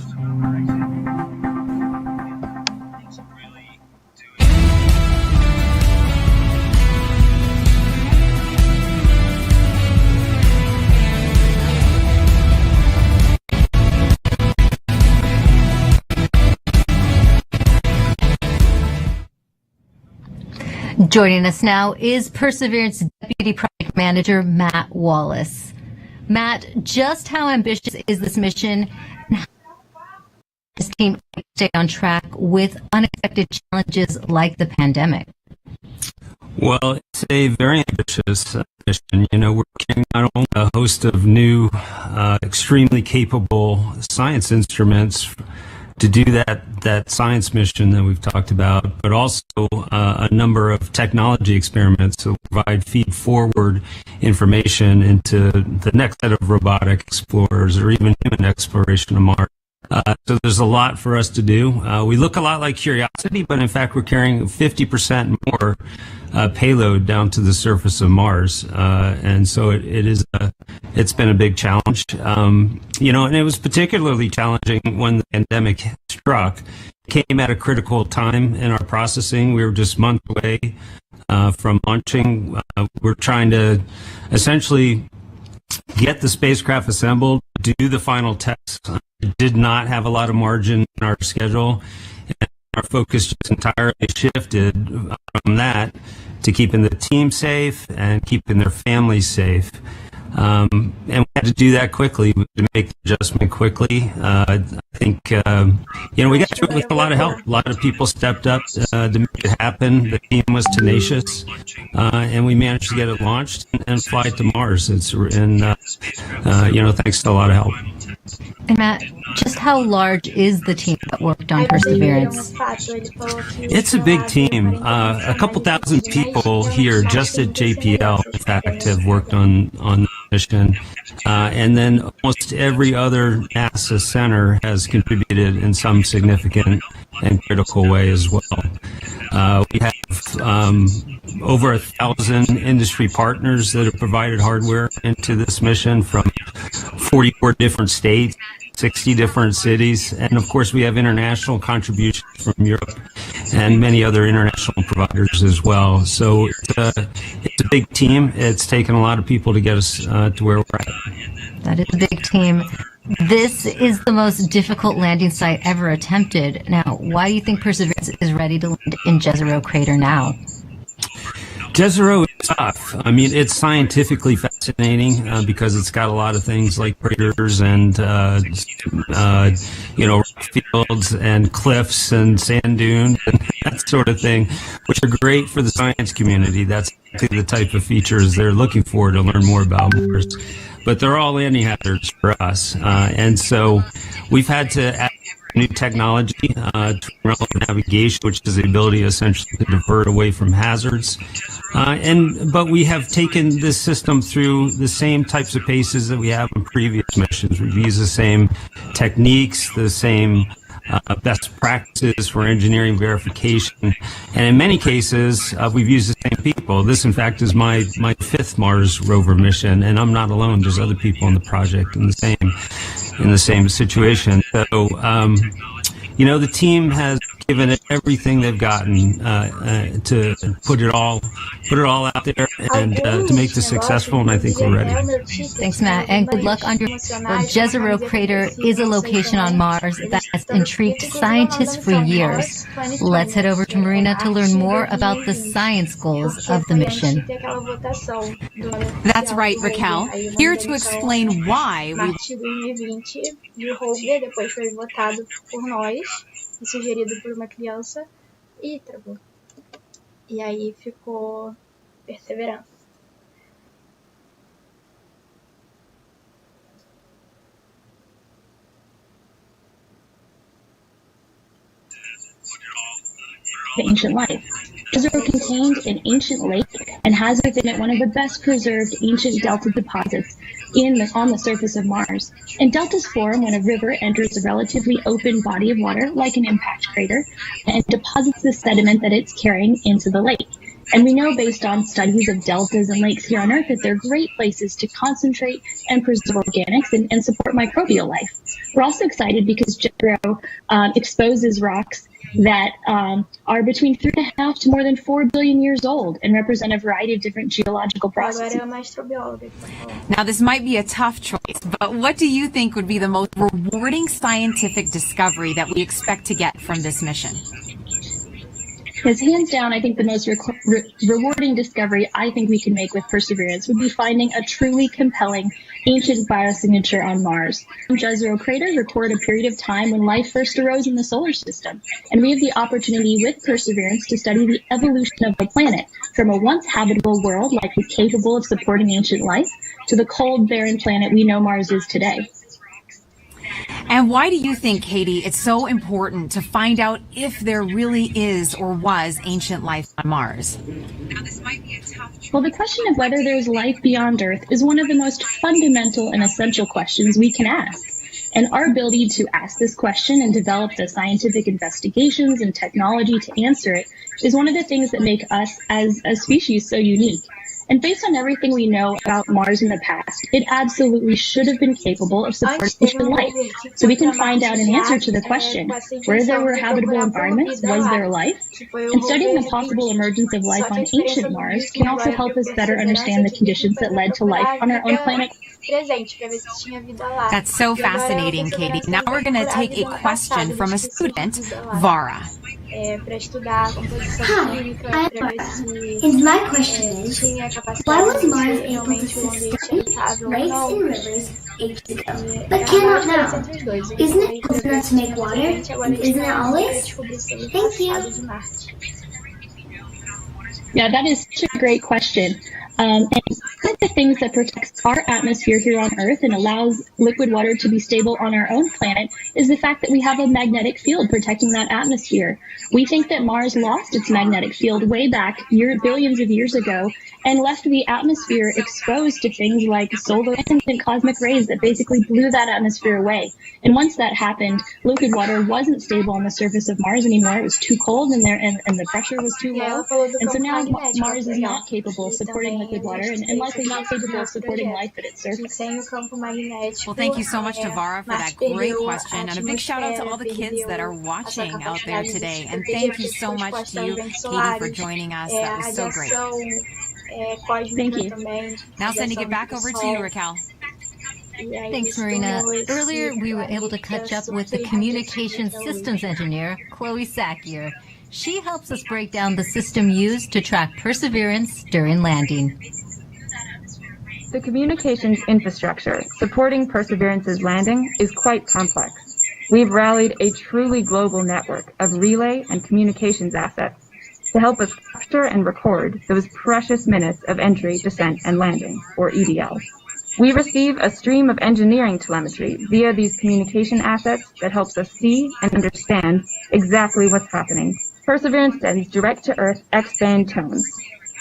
[SPEAKER 3] Joining us now is Perseverance Deputy Project Manager Matt Wallace. Matt, just how ambitious is this mission, and how does this team stay on track with unexpected challenges like the pandemic?
[SPEAKER 9] Well, it's a very ambitious mission. We're carrying not only a host of new, extremely capable science instruments to do that science mission that we've talked about, but also a number of technology experiments to provide feed-forward information into the next set of robotic explorers or even human exploration of Mars. So there's a lot for us to do. We look a lot like Curiosity, but in fact we're carrying 50% more payload down to the surface of Mars, and so it's been a big challenge. And it was particularly challenging when the pandemic struck. It came at a critical time in our processing. We were just months away from launching. We're trying to essentially get the spacecraft assembled, do the final tests. Did not have a lot of margin in our schedule. And our focus just entirely shifted from that to keeping the team safe and keeping their families safe. And we had to do that quickly, to make the adjustment quickly. I think, we got through it with a lot of help. A lot of people stepped up to make it happen. The team was tenacious, and we managed to get it launched and fly it to Mars. Thanks to a lot of help.
[SPEAKER 3] And Matt, just how large is the team that worked on Perseverance?
[SPEAKER 9] It's a big team. A couple thousand people here just at JPL, in fact, have worked on the mission. And then almost every other NASA center has contributed in some significant and critical way as well. We have over 1,000 industry partners that have provided hardware into this mission from 44 different states, 60 different cities, and of course we have international contributions from Europe and many other international providers as well. So it's a big team. It's taken a lot of people to get us to where we're at.
[SPEAKER 3] That is a big team. This is the most difficult landing site ever attempted. Now, why do you think Perseverance is ready to land in Jezero Crater now?
[SPEAKER 9] Jezero is tough. I mean, it's scientifically fascinating because it's got a lot of things like craters and, rock fields and cliffs and sand dunes and that sort of thing, which are great for the science community. That's the type of features they're looking for to learn more about Mars. But they're all landing hazards for us. And so we've had to add new technology to relevant navigation, which is the ability essentially to divert away from hazards. But we have taken this system through the same types of paces that we have in previous missions. We've used the same techniques, the same best practices for engineering verification, and in many cases we've used the same people. This, in fact, is my fifth Mars rover mission, and I'm not alone. There's other people in the project in the same situation. So You know, the team has given it everything they've gotten to put it all out there and to make this successful, and I think we're ready.
[SPEAKER 3] Thanks, Matt, and good luck on your Jezero crater is a location on Mars that has intrigued scientists for years. Let's head over to Marina to learn more about the science goals of the mission.
[SPEAKER 5] That's right, Raquel. Here to explain why
[SPEAKER 1] Marte 2020 de Rover, depois foi votado por nós e sugerido por uma criança e travou. E aí ficou Perseverança.
[SPEAKER 4] The ancient life. Jezero contained an ancient lake and has within it one of the best preserved ancient delta deposits on the surface of Mars. And deltas form when a river enters a relatively open body of water, like an impact crater, and deposits the sediment that it's carrying into the lake. And we know based on studies of deltas and lakes here on Earth that they're great places to concentrate and preserve organics and support microbial life. We're also excited because Jezero exposes rocks that are between 3.5 to more than 4 billion years old and represent a variety of different geological processes.
[SPEAKER 5] Now, this might be a tough choice, but what do you think would be the most rewarding scientific discovery that we expect to get from this mission?
[SPEAKER 4] Because hands down, I think the most rewarding discovery I think we can make with Perseverance would be finding a truly compelling ancient biosignature on Mars. Jezero craters record a period of time when life first arose in the solar system, and we have the opportunity with Perseverance to study the evolution of the planet from a once habitable world likely capable of supporting ancient life to the cold, barren planet we know Mars is today.
[SPEAKER 5] And why do you think, Katie, it's so important to find out if there really is or was ancient life on Mars?
[SPEAKER 4] Well, the question of whether there's life beyond Earth is one of the most fundamental and essential questions we can ask. And our ability to ask this question and develop the scientific investigations and technology to answer it is one of the things that make us as a species so unique. And based on everything we know about Mars in the past, it absolutely should have been capable of supporting ancient life. So we can find out an answer to the question, where there were habitable environments, was there life? And studying the possible emergence of life on ancient Mars can also help us better understand the conditions that led to life on our own planet.
[SPEAKER 5] That's so fascinating, Katie. Now we're going to take a question from a student, Vara.
[SPEAKER 14] Hi, I'm Vara, and my question is, why was Mars able to sustain lakes and rivers ages ago, but cannot now? Isn't it close enough to make water? And isn't it always? Thank you.
[SPEAKER 4] Yeah, that is such a great question. And one of the things that protects our atmosphere here on Earth and allows liquid water to be stable on our own planet is the fact that we have a magnetic field protecting that atmosphere. We think that Mars lost its magnetic field way back billions of years ago and left the atmosphere exposed to things like solar winds and cosmic rays that basically blew that atmosphere away. And once that happened, liquid water wasn't stable on the surface of Mars anymore. It was too cold and the pressure was too low. And so now Mars is not capable of supporting liquid water and likely not capable of supporting life at its surface.
[SPEAKER 5] Well, thank you so much to Vara for that great question, and a big shout out to all the kids that are watching out there today. And thank you so much to you, Katie, for joining us. That was so great.
[SPEAKER 4] Thank you.
[SPEAKER 5] Now sending it back over to you, Raquel.
[SPEAKER 3] Thanks, Marina. Earlier, we were able to catch up with the communications systems engineer, Chloe Sakier. She helps us break down the system used to track Perseverance during landing.
[SPEAKER 15] The communications infrastructure supporting Perseverance's landing is quite complex. We've rallied a truly global network of relay and communications assets to help us capture and record those precious minutes of entry, descent, and landing, or EDL. We receive a stream of engineering telemetry via these communication assets that helps us see and understand exactly what's happening. Perseverance sends direct-to-Earth X-band tones,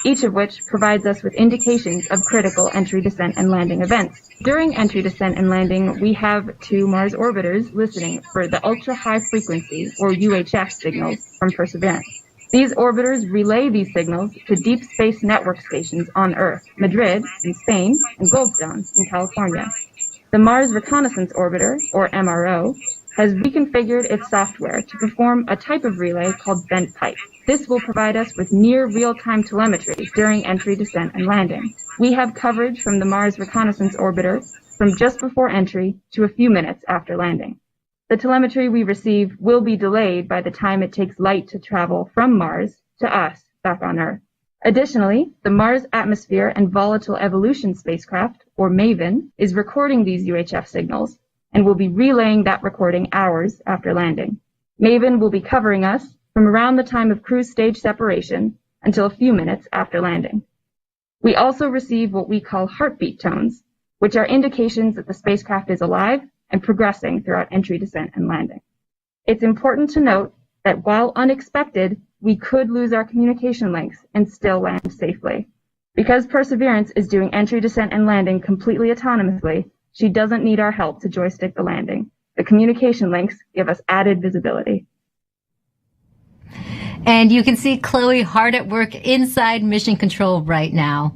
[SPEAKER 15] each of which provides us with indications of critical entry, descent, and landing events. During entry, descent, and landing, we have 2 Mars orbiters listening for the ultra-high frequency, or UHF, signals from Perseverance. These orbiters relay these signals to deep space network stations on Earth, Madrid in Spain, and Goldstone in California. The Mars Reconnaissance Orbiter, or MRO, has reconfigured its software to perform a type of relay called bent pipe. This will provide us with near real-time telemetry during entry, descent, and landing. We have coverage from the Mars Reconnaissance Orbiter from just before entry to a few minutes after landing. The telemetry we receive will be delayed by the time it takes light to travel from Mars to us back on Earth. Additionally, the Mars Atmosphere and Volatile Evolution spacecraft, or MAVEN, is recording these UHF signals and will be relaying that recording hours after landing. MAVEN will be covering us from around the time of cruise stage separation until a few minutes after landing. We also receive what we call heartbeat tones, which are indications that the spacecraft is alive and progressing throughout entry, descent, and landing. It's important to note that while unexpected, we could lose our communication links and still land safely. Because Perseverance is doing entry, descent, and landing completely autonomously, she doesn't need our help to joystick the landing. The communication links give us added visibility.
[SPEAKER 3] And you can see Chloe hard at work inside Mission Control right now.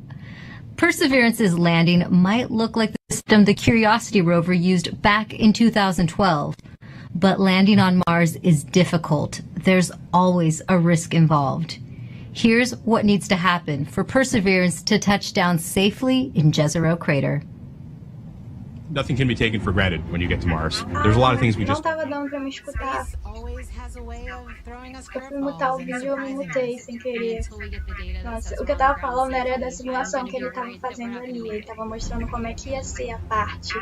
[SPEAKER 3] Perseverance's landing might look like the system the Curiosity rover used back in 2012. But landing on Mars is difficult. There's always a risk involved. Here's what needs to happen for Perseverance to touch down safely in Jezero Crater.
[SPEAKER 20] Nothing can be taken for granted when you get to Mars. There's a lot of things we
[SPEAKER 1] Não
[SPEAKER 20] just...
[SPEAKER 1] tava dando pra me escutar. Eu fui mutar o vídeo, eu me mutei sem querer. Nossa, o que eu tava falando era da simulação que ele tava fazendo ali. Ele tava mostrando como é que ia ser a parte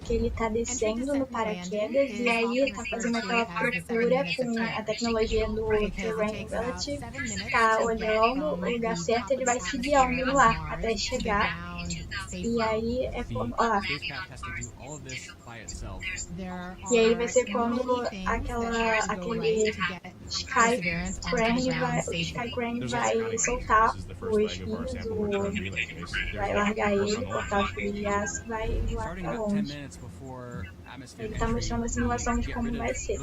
[SPEAKER 1] que ele tá descendo no paraquedas e aí tá fazendo aquela procura com a tecnologia do Terrain Relative, tá olhando o lugar certo, ele vai se guiando no ar até chegar. E aí é como, ó, e aí vai ser quando aquele Sky Crane vai soltar os fios, vai largar ele, cortar os fios de aço, vai voar pra longe. Ele tá mostrando a simulação de como vai ser,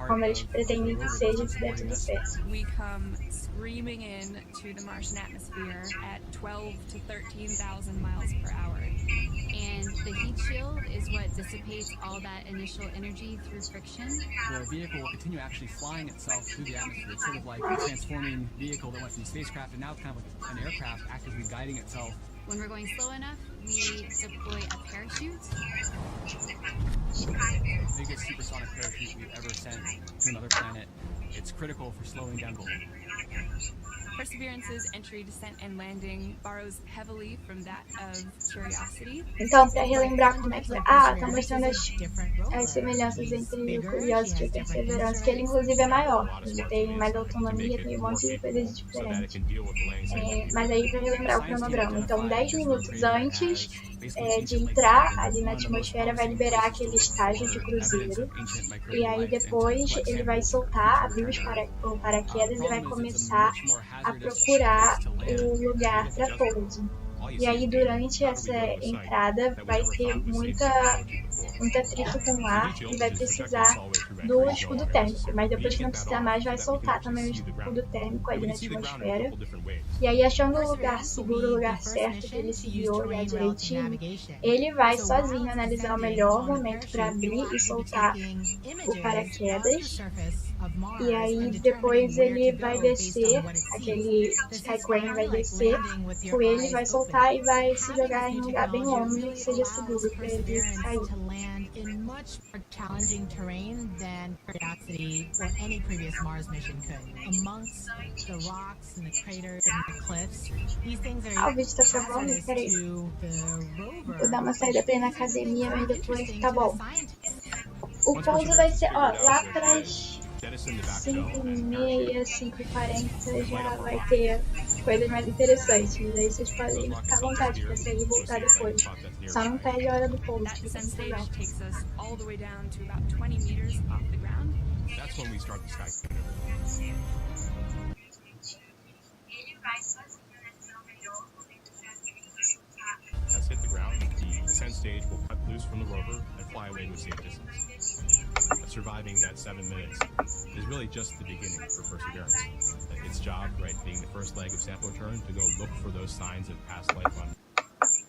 [SPEAKER 1] como eles pretendem que seja se der tudo certo.
[SPEAKER 7] Screaming into the Martian atmosphere at 12 to 13,000 miles per hour. And the heat shield is what dissipates all that initial energy through friction.
[SPEAKER 17] The vehicle will continue actually flying itself through the atmosphere. It's sort of like a transforming vehicle that went from spacecraft and now it's kind of like an aircraft actively guiding itself.
[SPEAKER 7] When we're going slow enough, we deploy a parachute.
[SPEAKER 17] The biggest supersonic parachute we've ever sent to another planet. It's critical for slowing down.
[SPEAKER 7] Perseverance's entry, descent, and landing borrows heavily from that of Curiosity.
[SPEAKER 1] Então, para relembrar como é que tá mostrando as semelhanças entre o Curiosity e o Perseverance, que ele inclusive é maior, ele tem mais autonomia, tem um monte de coisas diferentes. Mas aí para relembrar o cronograma, então 10 minutos antes de entrar ali na atmosfera vai liberar aquele estágio de cruzeiro e aí depois ele vai soltar, abrir o paraquedas e vai começar a procurar o lugar para pouso. E aí durante essa entrada vai ter muito atrito com o ar e vai precisar do escudo térmico, mas depois que não precisar mais vai soltar também o escudo térmico ali na atmosfera. E aí achando o lugar seguro, o lugar certo que ele se guiou olhar direitinho, ele vai sozinho analisar o melhor momento para abrir e soltar o paraquedas. E aí depois ele vai descer, aquele Sky Crane vai descer com ele, vai soltar e vai se jogar em um lugar bem longe que seja seguro para ele sair.
[SPEAKER 6] In much more challenging terrain than Curiosity or any previous Mars mission could. Amongst the rocks and the craters and the cliffs, these things are
[SPEAKER 1] o vídeo tá gravando, peraí. Vou dar uma saída pra ir na academia, mas depois tá bom. O pouso vai ser, ó, lá pras 5h30, 5h40 já vai ter coisas mais interessantes. Aí vocês podem ficar à vontade pra sair e voltar depois. Só não perde a hora do pouso, que fica muito legal.
[SPEAKER 20] That's when we start the sky. Has hit the ground. The descent stage will cut loose from the rover and fly away to a safe distance. Surviving that 7 minutes is really just the beginning for Perseverance. Its job, right, being the first leg of sample return, to go look for those signs of past life on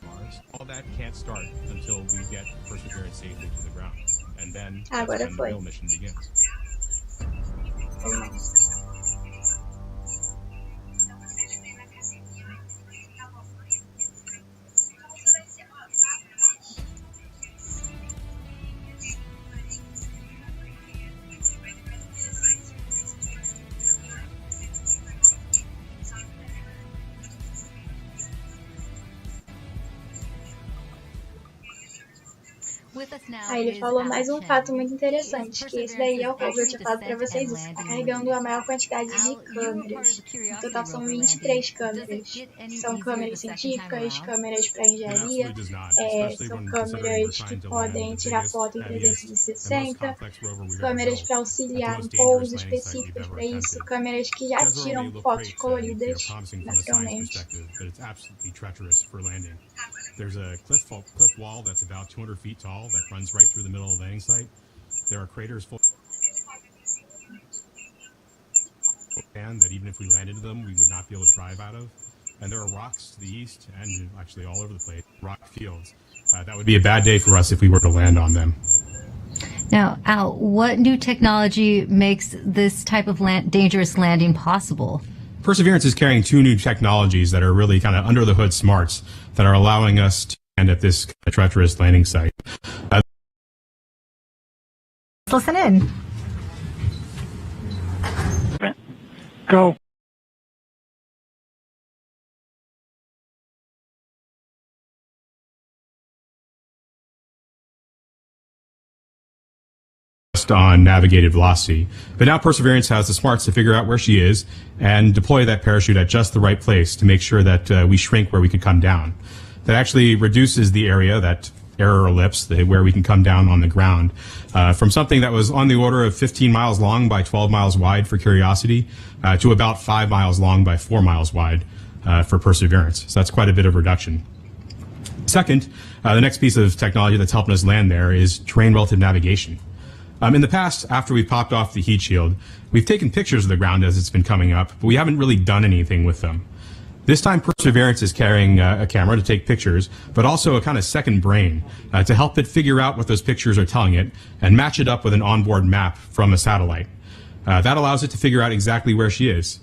[SPEAKER 20] Mars. All that can't start until we get Perseverance safely to the ground. And then then
[SPEAKER 1] Agora
[SPEAKER 20] that's when the
[SPEAKER 1] foi.
[SPEAKER 20] real mission begins.
[SPEAKER 1] Aí ele falou mais um fato muito interessante, que esse daí é o Rover, eu tinha falado pra vocês, isso está carregando a maior quantidade de câmeras. No total são 23 câmeras. São câmeras científicas, câmeras para engenharia, são câmeras que podem tirar foto em 360, câmeras para auxiliar em pousos específicos para isso, câmeras que já tiram fotos coloridas naturalmente.
[SPEAKER 20] There's a cliff wall that's about 200 feet tall that runs right through the middle of the landing site. There are craters full of sand that even if we landed them, we would not be able to drive out of. And there are rocks to the east and actually all over the place, rock fields. That would be a bad day for us if we were to land on them.
[SPEAKER 3] Now, Al, what new technology makes this type of dangerous landing possible?
[SPEAKER 20] Perseverance is carrying two new technologies that are really kind of under the hood smarts that are allowing us to land at this treacherous landing site.
[SPEAKER 6] Listen in.
[SPEAKER 12] Go.
[SPEAKER 20] On navigated velocity. But now Perseverance has the smarts to figure out where she is and deploy that parachute at just the right place to make sure that we shrink where we could come down. That actually reduces the area, that error ellipse, where we can come down on the ground, from something that was on the order of 15 miles long by 12 miles wide for Curiosity to about 5 miles long by 4 miles wide for Perseverance. So that's quite a bit of reduction. Second, the next piece of technology that's helping us land there is terrain relative navigation. In the past, after we've popped off the heat shield, we've taken pictures of the ground as it's been coming up, but we haven't really done anything with them. This time, Perseverance is carrying a camera to take pictures, but also a kind of second brain to help it figure out what those pictures are telling it and match it up with an onboard map from a satellite. That allows it to figure out exactly where she is.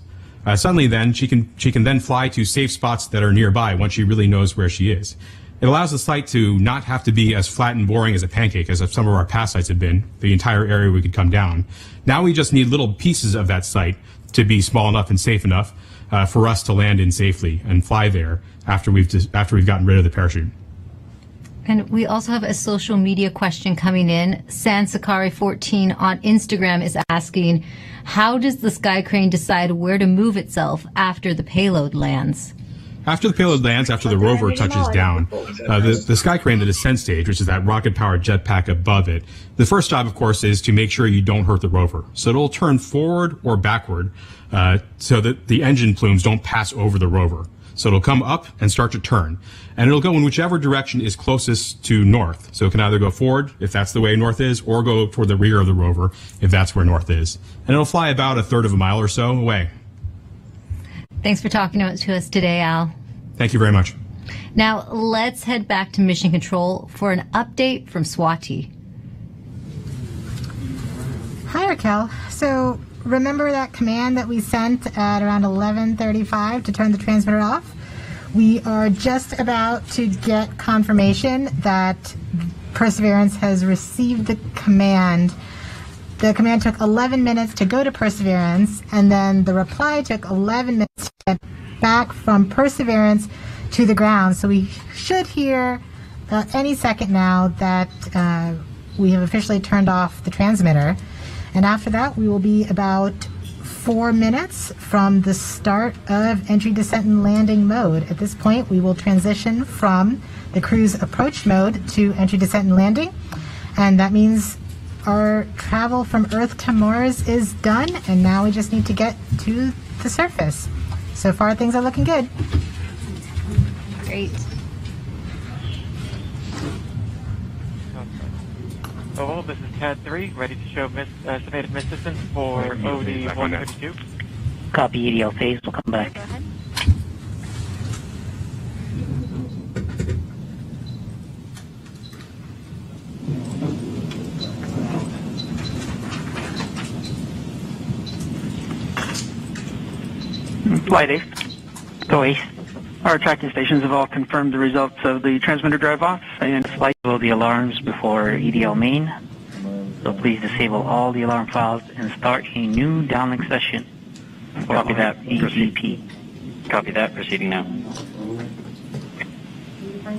[SPEAKER 20] Suddenly, then, she can then fly to safe spots that are nearby once she really knows where she is. It allows the site to not have to be as flat and boring as a pancake as some of our past sites have been, the entire area we could come down. Now we just need little pieces of that site to be small enough and safe enough for us to land in safely and fly there after we've gotten rid of the parachute.
[SPEAKER 3] And we also have a social media question coming in. Sansakari14 on Instagram is asking, how does the sky crane decide where to move itself after the payload lands?
[SPEAKER 20] After the payload lands, after the rover touches down, the sky crane, the descent stage, which is that rocket-powered jetpack above it, the first job, of course, is to make sure you don't hurt the rover. So it'll turn forward or backward so that the engine plumes don't pass over the rover. So it'll come up and start to turn. And it'll go in whichever direction is closest to north. So it can either go forward, if that's the way north is, or go toward the rear of the rover, if that's where north is. And it'll fly about 1/3 of a mile or so away.
[SPEAKER 3] Thanks for talking to us today, Al.
[SPEAKER 20] Thank you very much.
[SPEAKER 3] Now, let's head back to Mission Control for an update from Swati.
[SPEAKER 6] Hi, Raquel. So, remember that command that we sent at around 11:35 to turn the transmitter off? We are just about to get confirmation that Perseverance has received the command. The command took 11 minutes to go to Perseverance, and then the reply took 11 minutes to get back from Perseverance to the ground. So we should hear any second now that we have officially turned off the transmitter. And after that, we will be about 4 minutes from the start of entry, descent, and landing mode. At this point, we will transition from the cruise approach mode to entry, descent, and landing. And that means our travel from Earth to Mars is done, and now we just need to get to the surface. So far, things are looking good.
[SPEAKER 3] Great.
[SPEAKER 11] Oh, this is CAD 3, ready to show estimated miss distance for OD 132.
[SPEAKER 12] Copy, EDL phase, we'll come back. Flight Ace. Go Ace. Our tracking stations have all confirmed the results of the transmitter drive-off and flight. Disable the alarms before EDL main. So please disable all the alarm files and start a new downlink session. Copy that. EGP. Copy that. Proceeding now.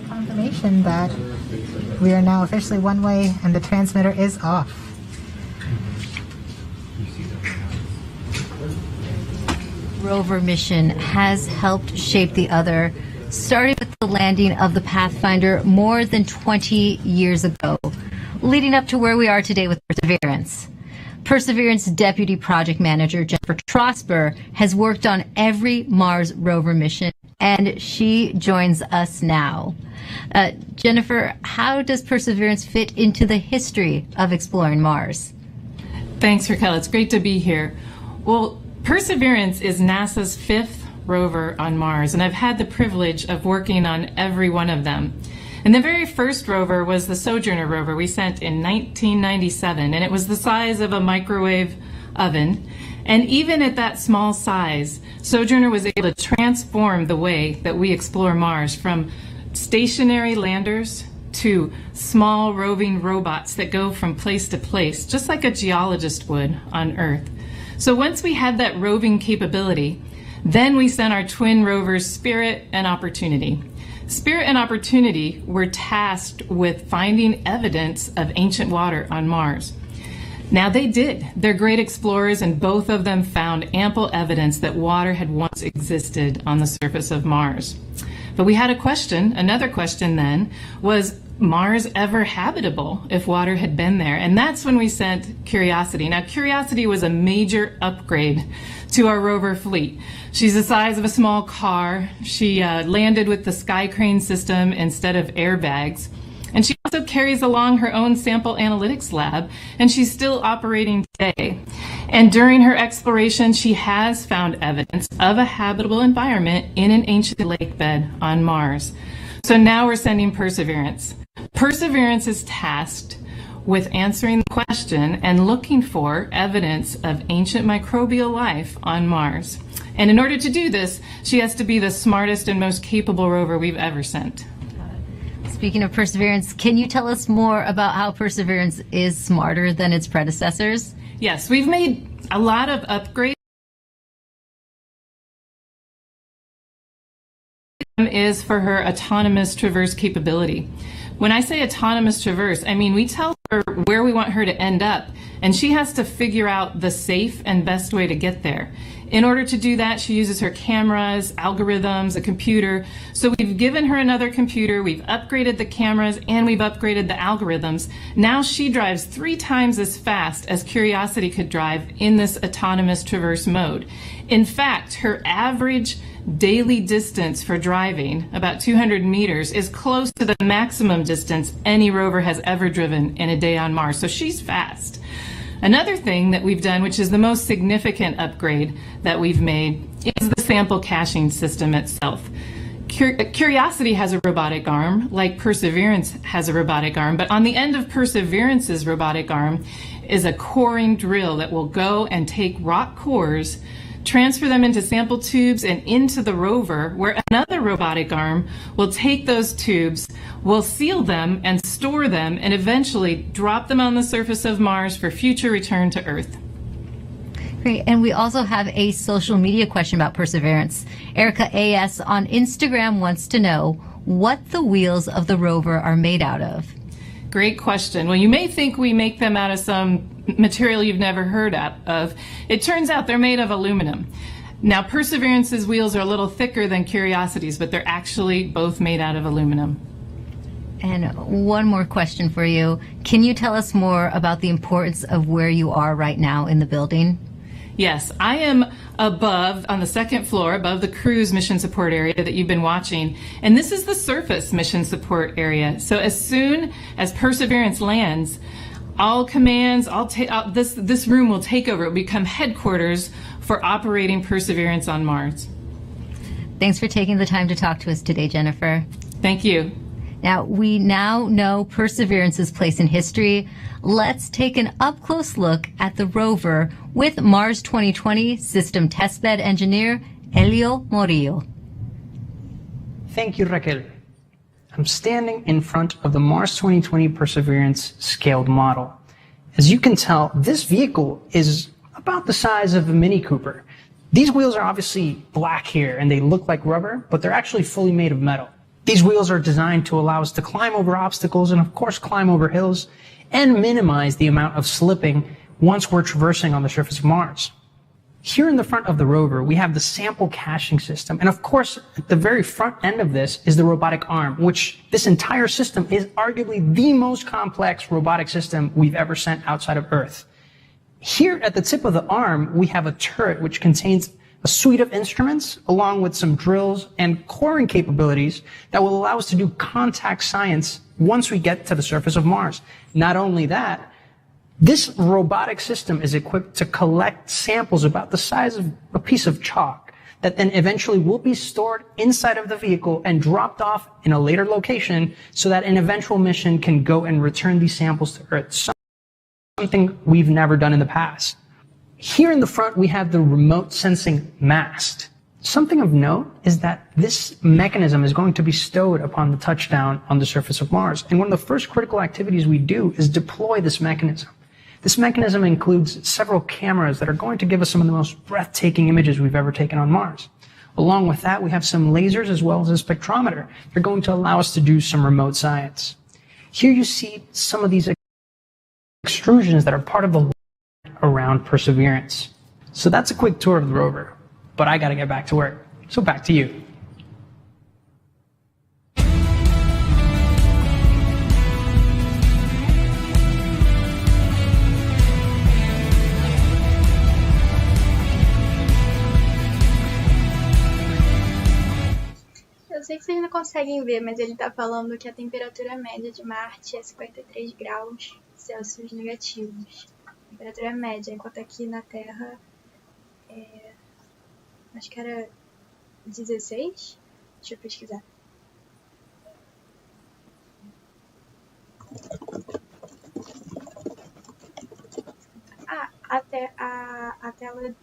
[SPEAKER 6] Confirmation that we are now officially one way and the transmitter is off.
[SPEAKER 3] Rover mission has helped shape the other, starting with the landing of the Pathfinder more than 20 years ago, leading up to where we are today with Perseverance. Perseverance Deputy Project Manager Jennifer Trosper has worked on every Mars rover mission, and she joins us now. Jennifer, how does Perseverance fit into the history of exploring Mars?
[SPEAKER 8] Thanks, Raquel. It's great to be here. Well, Perseverance is NASA's 5th rover on Mars, and I've had the privilege of working on every one of them. And the very first rover was the Sojourner rover we sent in 1997, and it was the size of a microwave oven. And even at that small size, Sojourner was able to transform the way that we explore Mars, from stationary landers to small roving robots that go from place to place, just like a geologist would on Earth. So once we had that roving capability, then we sent our twin rovers Spirit and Opportunity. Spirit and Opportunity were tasked with finding evidence of ancient water on Mars. Now they did. They're great explorers, and both of them found ample evidence that water had once existed on the surface of Mars. But we had a question. Another question then was, Mars ever habitable if water had been there? And that's when we sent Curiosity. Now, Curiosity was a major upgrade to our rover fleet. She's the size of a small car. She landed with the Sky Crane system instead of airbags. And she also carries along her own sample analytics lab, and she's still operating today. And during her exploration, she has found evidence of a habitable environment in an ancient lake bed on Mars. So now we're sending Perseverance. Perseverance is tasked with answering the question and looking for evidence of ancient microbial life on Mars. And in order to do this, she has to be the smartest and most capable rover we've ever sent.
[SPEAKER 3] Speaking of Perseverance, can you tell us more about how Perseverance is smarter than its predecessors?
[SPEAKER 8] Yes, we've made a lot of upgrades. Is for her autonomous traverse capability. When I say autonomous traverse, I mean we tell her where we want her to end up, and she has to figure out the safe and best way to get there. In order to do that, she uses her cameras, algorithms, a computer. So we've given her another computer, we've upgraded the cameras, and we've upgraded the algorithms. Now she drives 3 times as fast as Curiosity could drive in this autonomous traverse mode. In fact, her average daily distance for driving, about 200 meters, is close to the maximum distance any rover has ever driven in a day on Mars. So she's fast. Another thing that we've done, which is the most significant upgrade that we've made, is the sample caching system itself. Curiosity has a robotic arm, like Perseverance has a robotic arm, but on the end of Perseverance's robotic arm is a coring drill that will go and take rock cores, transfer them into sample tubes and into the rover, where another robotic arm will take those tubes, will seal them and store them, and eventually drop them on the surface of Mars for future return to Earth.
[SPEAKER 3] Great. And we also have a social media question about Perseverance. Erica AS on Instagram wants to know what the wheels of the rover are made out of.
[SPEAKER 8] Great question. Well, you may think we make them out of some material you've never heard of. It turns out they're made of aluminum. Now, Perseverance's wheels are a little thicker than Curiosity's, but they're actually both made out of aluminum.
[SPEAKER 3] And one more question for you. Can you tell us more about the importance of where you are right now in the building?
[SPEAKER 8] Yes, I am above, on the second floor, above the cruise mission support area that you've been watching. And this is the surface mission support area. So as soon as Perseverance lands, all commands, this room will take over. It will become headquarters for operating Perseverance on Mars.
[SPEAKER 3] Thanks for taking the time to talk to us today, Jennifer.
[SPEAKER 8] Thank you.
[SPEAKER 3] Now, we now know Perseverance's place in history. Let's take an up-close look at the rover with Mars 2020 System Testbed Engineer Elio Morillo.
[SPEAKER 13] Thank you, Raquel. I'm standing in front of the Mars 2020 Perseverance scaled model. As you can tell, this vehicle is about the size of a Mini Cooper. These wheels are obviously black here and they look like rubber, but they're actually fully made of metal. These wheels are designed to allow us to climb over obstacles and of course climb over hills and minimize the amount of slipping once we're traversing on the surface of Mars. Here in the front of the rover, we have the sample caching system. And of course, at the very front end of this is the robotic arm, which this entire system is arguably the most complex robotic system we've ever sent outside of Earth. Here at the tip of the arm, we have a turret which contains a suite of instruments along with some drills and coring capabilities that will allow us to do contact science once we get to the surface of Mars. Not only that, this robotic system is equipped to collect samples about the size of a piece of chalk that then eventually will be stored inside of the vehicle and dropped off in a later location so that an eventual mission can go and return these samples to Earth, something we've never done in the past. Here in the front, we have the remote sensing mast. Something of note is that this mechanism is going to be stowed upon the touchdown on the surface of Mars. And one of the first critical activities we do is deploy this mechanism. This mechanism includes several cameras that are going to give us some of the most breathtaking images we've ever taken on Mars. Along with that, we have some lasers as well as a spectrometer. They're going to allow us to do some remote science. Here you see some of these extrusions that are part of the around Perseverance. So that's a quick tour of the rover, but I gotta get back to work. So back to you.
[SPEAKER 1] Eu sei que vocês não conseguem ver, mas ele tá falando que a temperatura média de Marte é 53 graus Celsius negativos. Temperatura média, enquanto aqui na Terra acho que era 16. Deixa eu pesquisar. Até a tela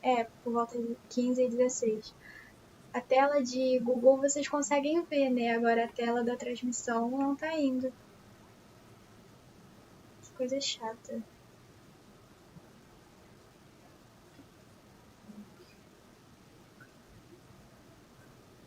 [SPEAKER 1] é por volta de 15 e 16. A tela de Google vocês conseguem ver, né? Agora a tela da transmissão não tá indo. Que coisa chata.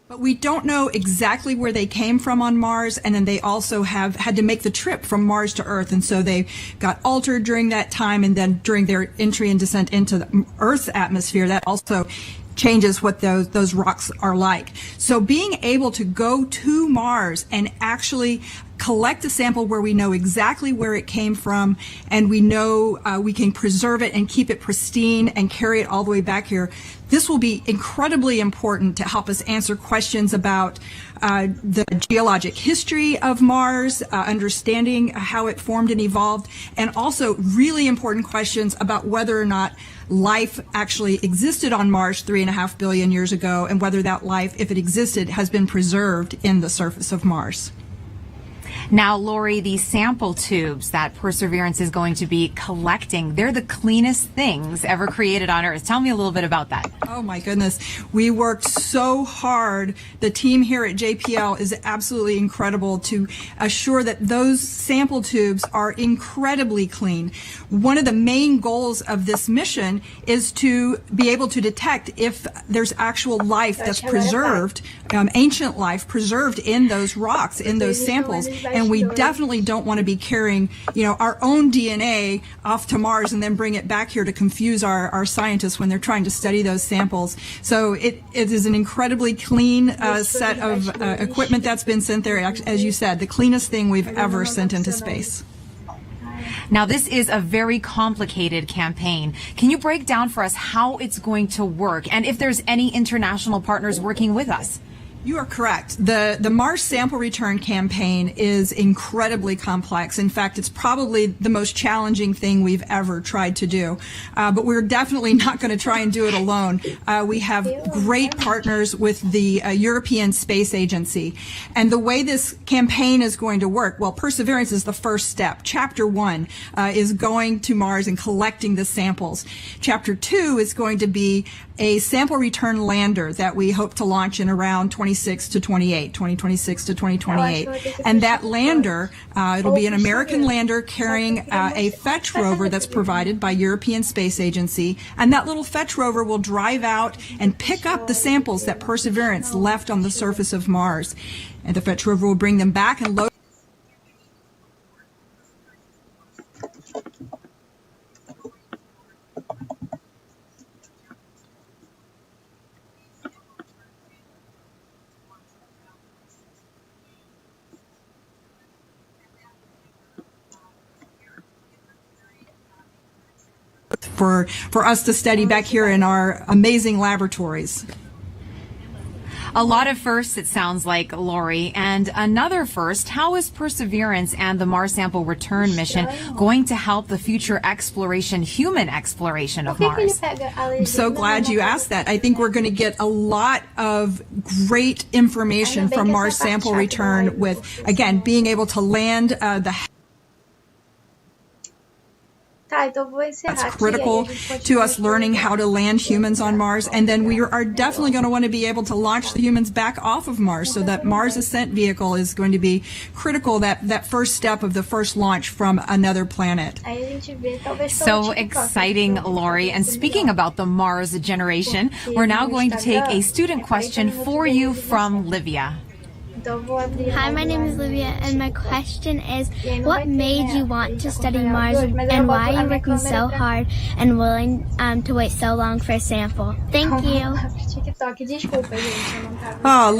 [SPEAKER 22] But we don't know exactly where they came from on Mars, and then they also have had to make the trip from Mars to Earth, and so they got altered during that time, and then during their entry and descent into the Earth's atmosphere, that also changes what those rocks are like. So being able to go to Mars and actually collect a sample where we know exactly where it came from, and we know we can preserve it and keep it pristine and carry it all the way back here, this will be incredibly important to help us answer questions about the geologic history of Mars, understanding how it formed and evolved, and also really important questions about whether or not life actually existed on Mars 3.5 billion years ago, and whether that life, if it existed, has been preserved in the surface of Mars.
[SPEAKER 5] Now, Lori, these sample tubes that Perseverance is going to be collecting, they're the cleanest things ever created on Earth. Tell me a little bit about that.
[SPEAKER 22] Oh, my goodness. We worked so hard. The team here at JPL is absolutely incredible to assure that those sample tubes are incredibly clean. One of the main goals of this mission is to be able to detect if there's actual life that's preserved, ancient life preserved in those rocks, in those samples. And we definitely don't want to be carrying, our own DNA off to Mars and then bring it back here to confuse our scientists when they're trying to study those samples. So it is an incredibly clean set of equipment that's been sent there. As you said, the cleanest thing we've ever sent into space.
[SPEAKER 5] Now, this is a very complicated campaign. Can you break down for us how it's going to work and if there's any international partners working with us?
[SPEAKER 22] You are correct. The Mars sample return campaign is incredibly complex. In fact, it's probably the most challenging thing we've ever tried to do. But we're definitely not going to try and do it alone. We have great partners with the European Space Agency. And the way this campaign is going to work, well, Perseverance is the first step. Chapter 1 is going to Mars and collecting the samples. Chapter 2 is going to be a sample return lander that we hope to launch in around 2026 to 2028. And that lander, it'll be an American lander carrying a fetch rover that's provided by European Space Agency. And that little fetch rover will drive out and pick up the samples that Perseverance left on the surface of Mars. And the fetch rover will bring them back and load. For us to study back here in our amazing laboratories.
[SPEAKER 5] A lot of firsts, it sounds like, Lori. And another first, how is Perseverance and the Mars sample return mission going to help the future exploration, human exploration of Mars?
[SPEAKER 22] I'm so glad you asked that. I think we're going to get a lot of great information from Mars sample return with, again, being able to land the That's critical to us learning how to land humans on Mars. And then we are definitely going to want to be able to launch the humans back off of Mars. So that Mars ascent vehicle is going to be critical, that first step of the first launch from another planet.
[SPEAKER 5] So exciting, Lori. And speaking about the Mars generation, we're now going to take a student question for you from Livia.
[SPEAKER 16] Hi, my name is Livia, and my question is, what made you want to study Mars, and why are you working so hard and willing to wait so long for a sample? Thank you.
[SPEAKER 22] Oh,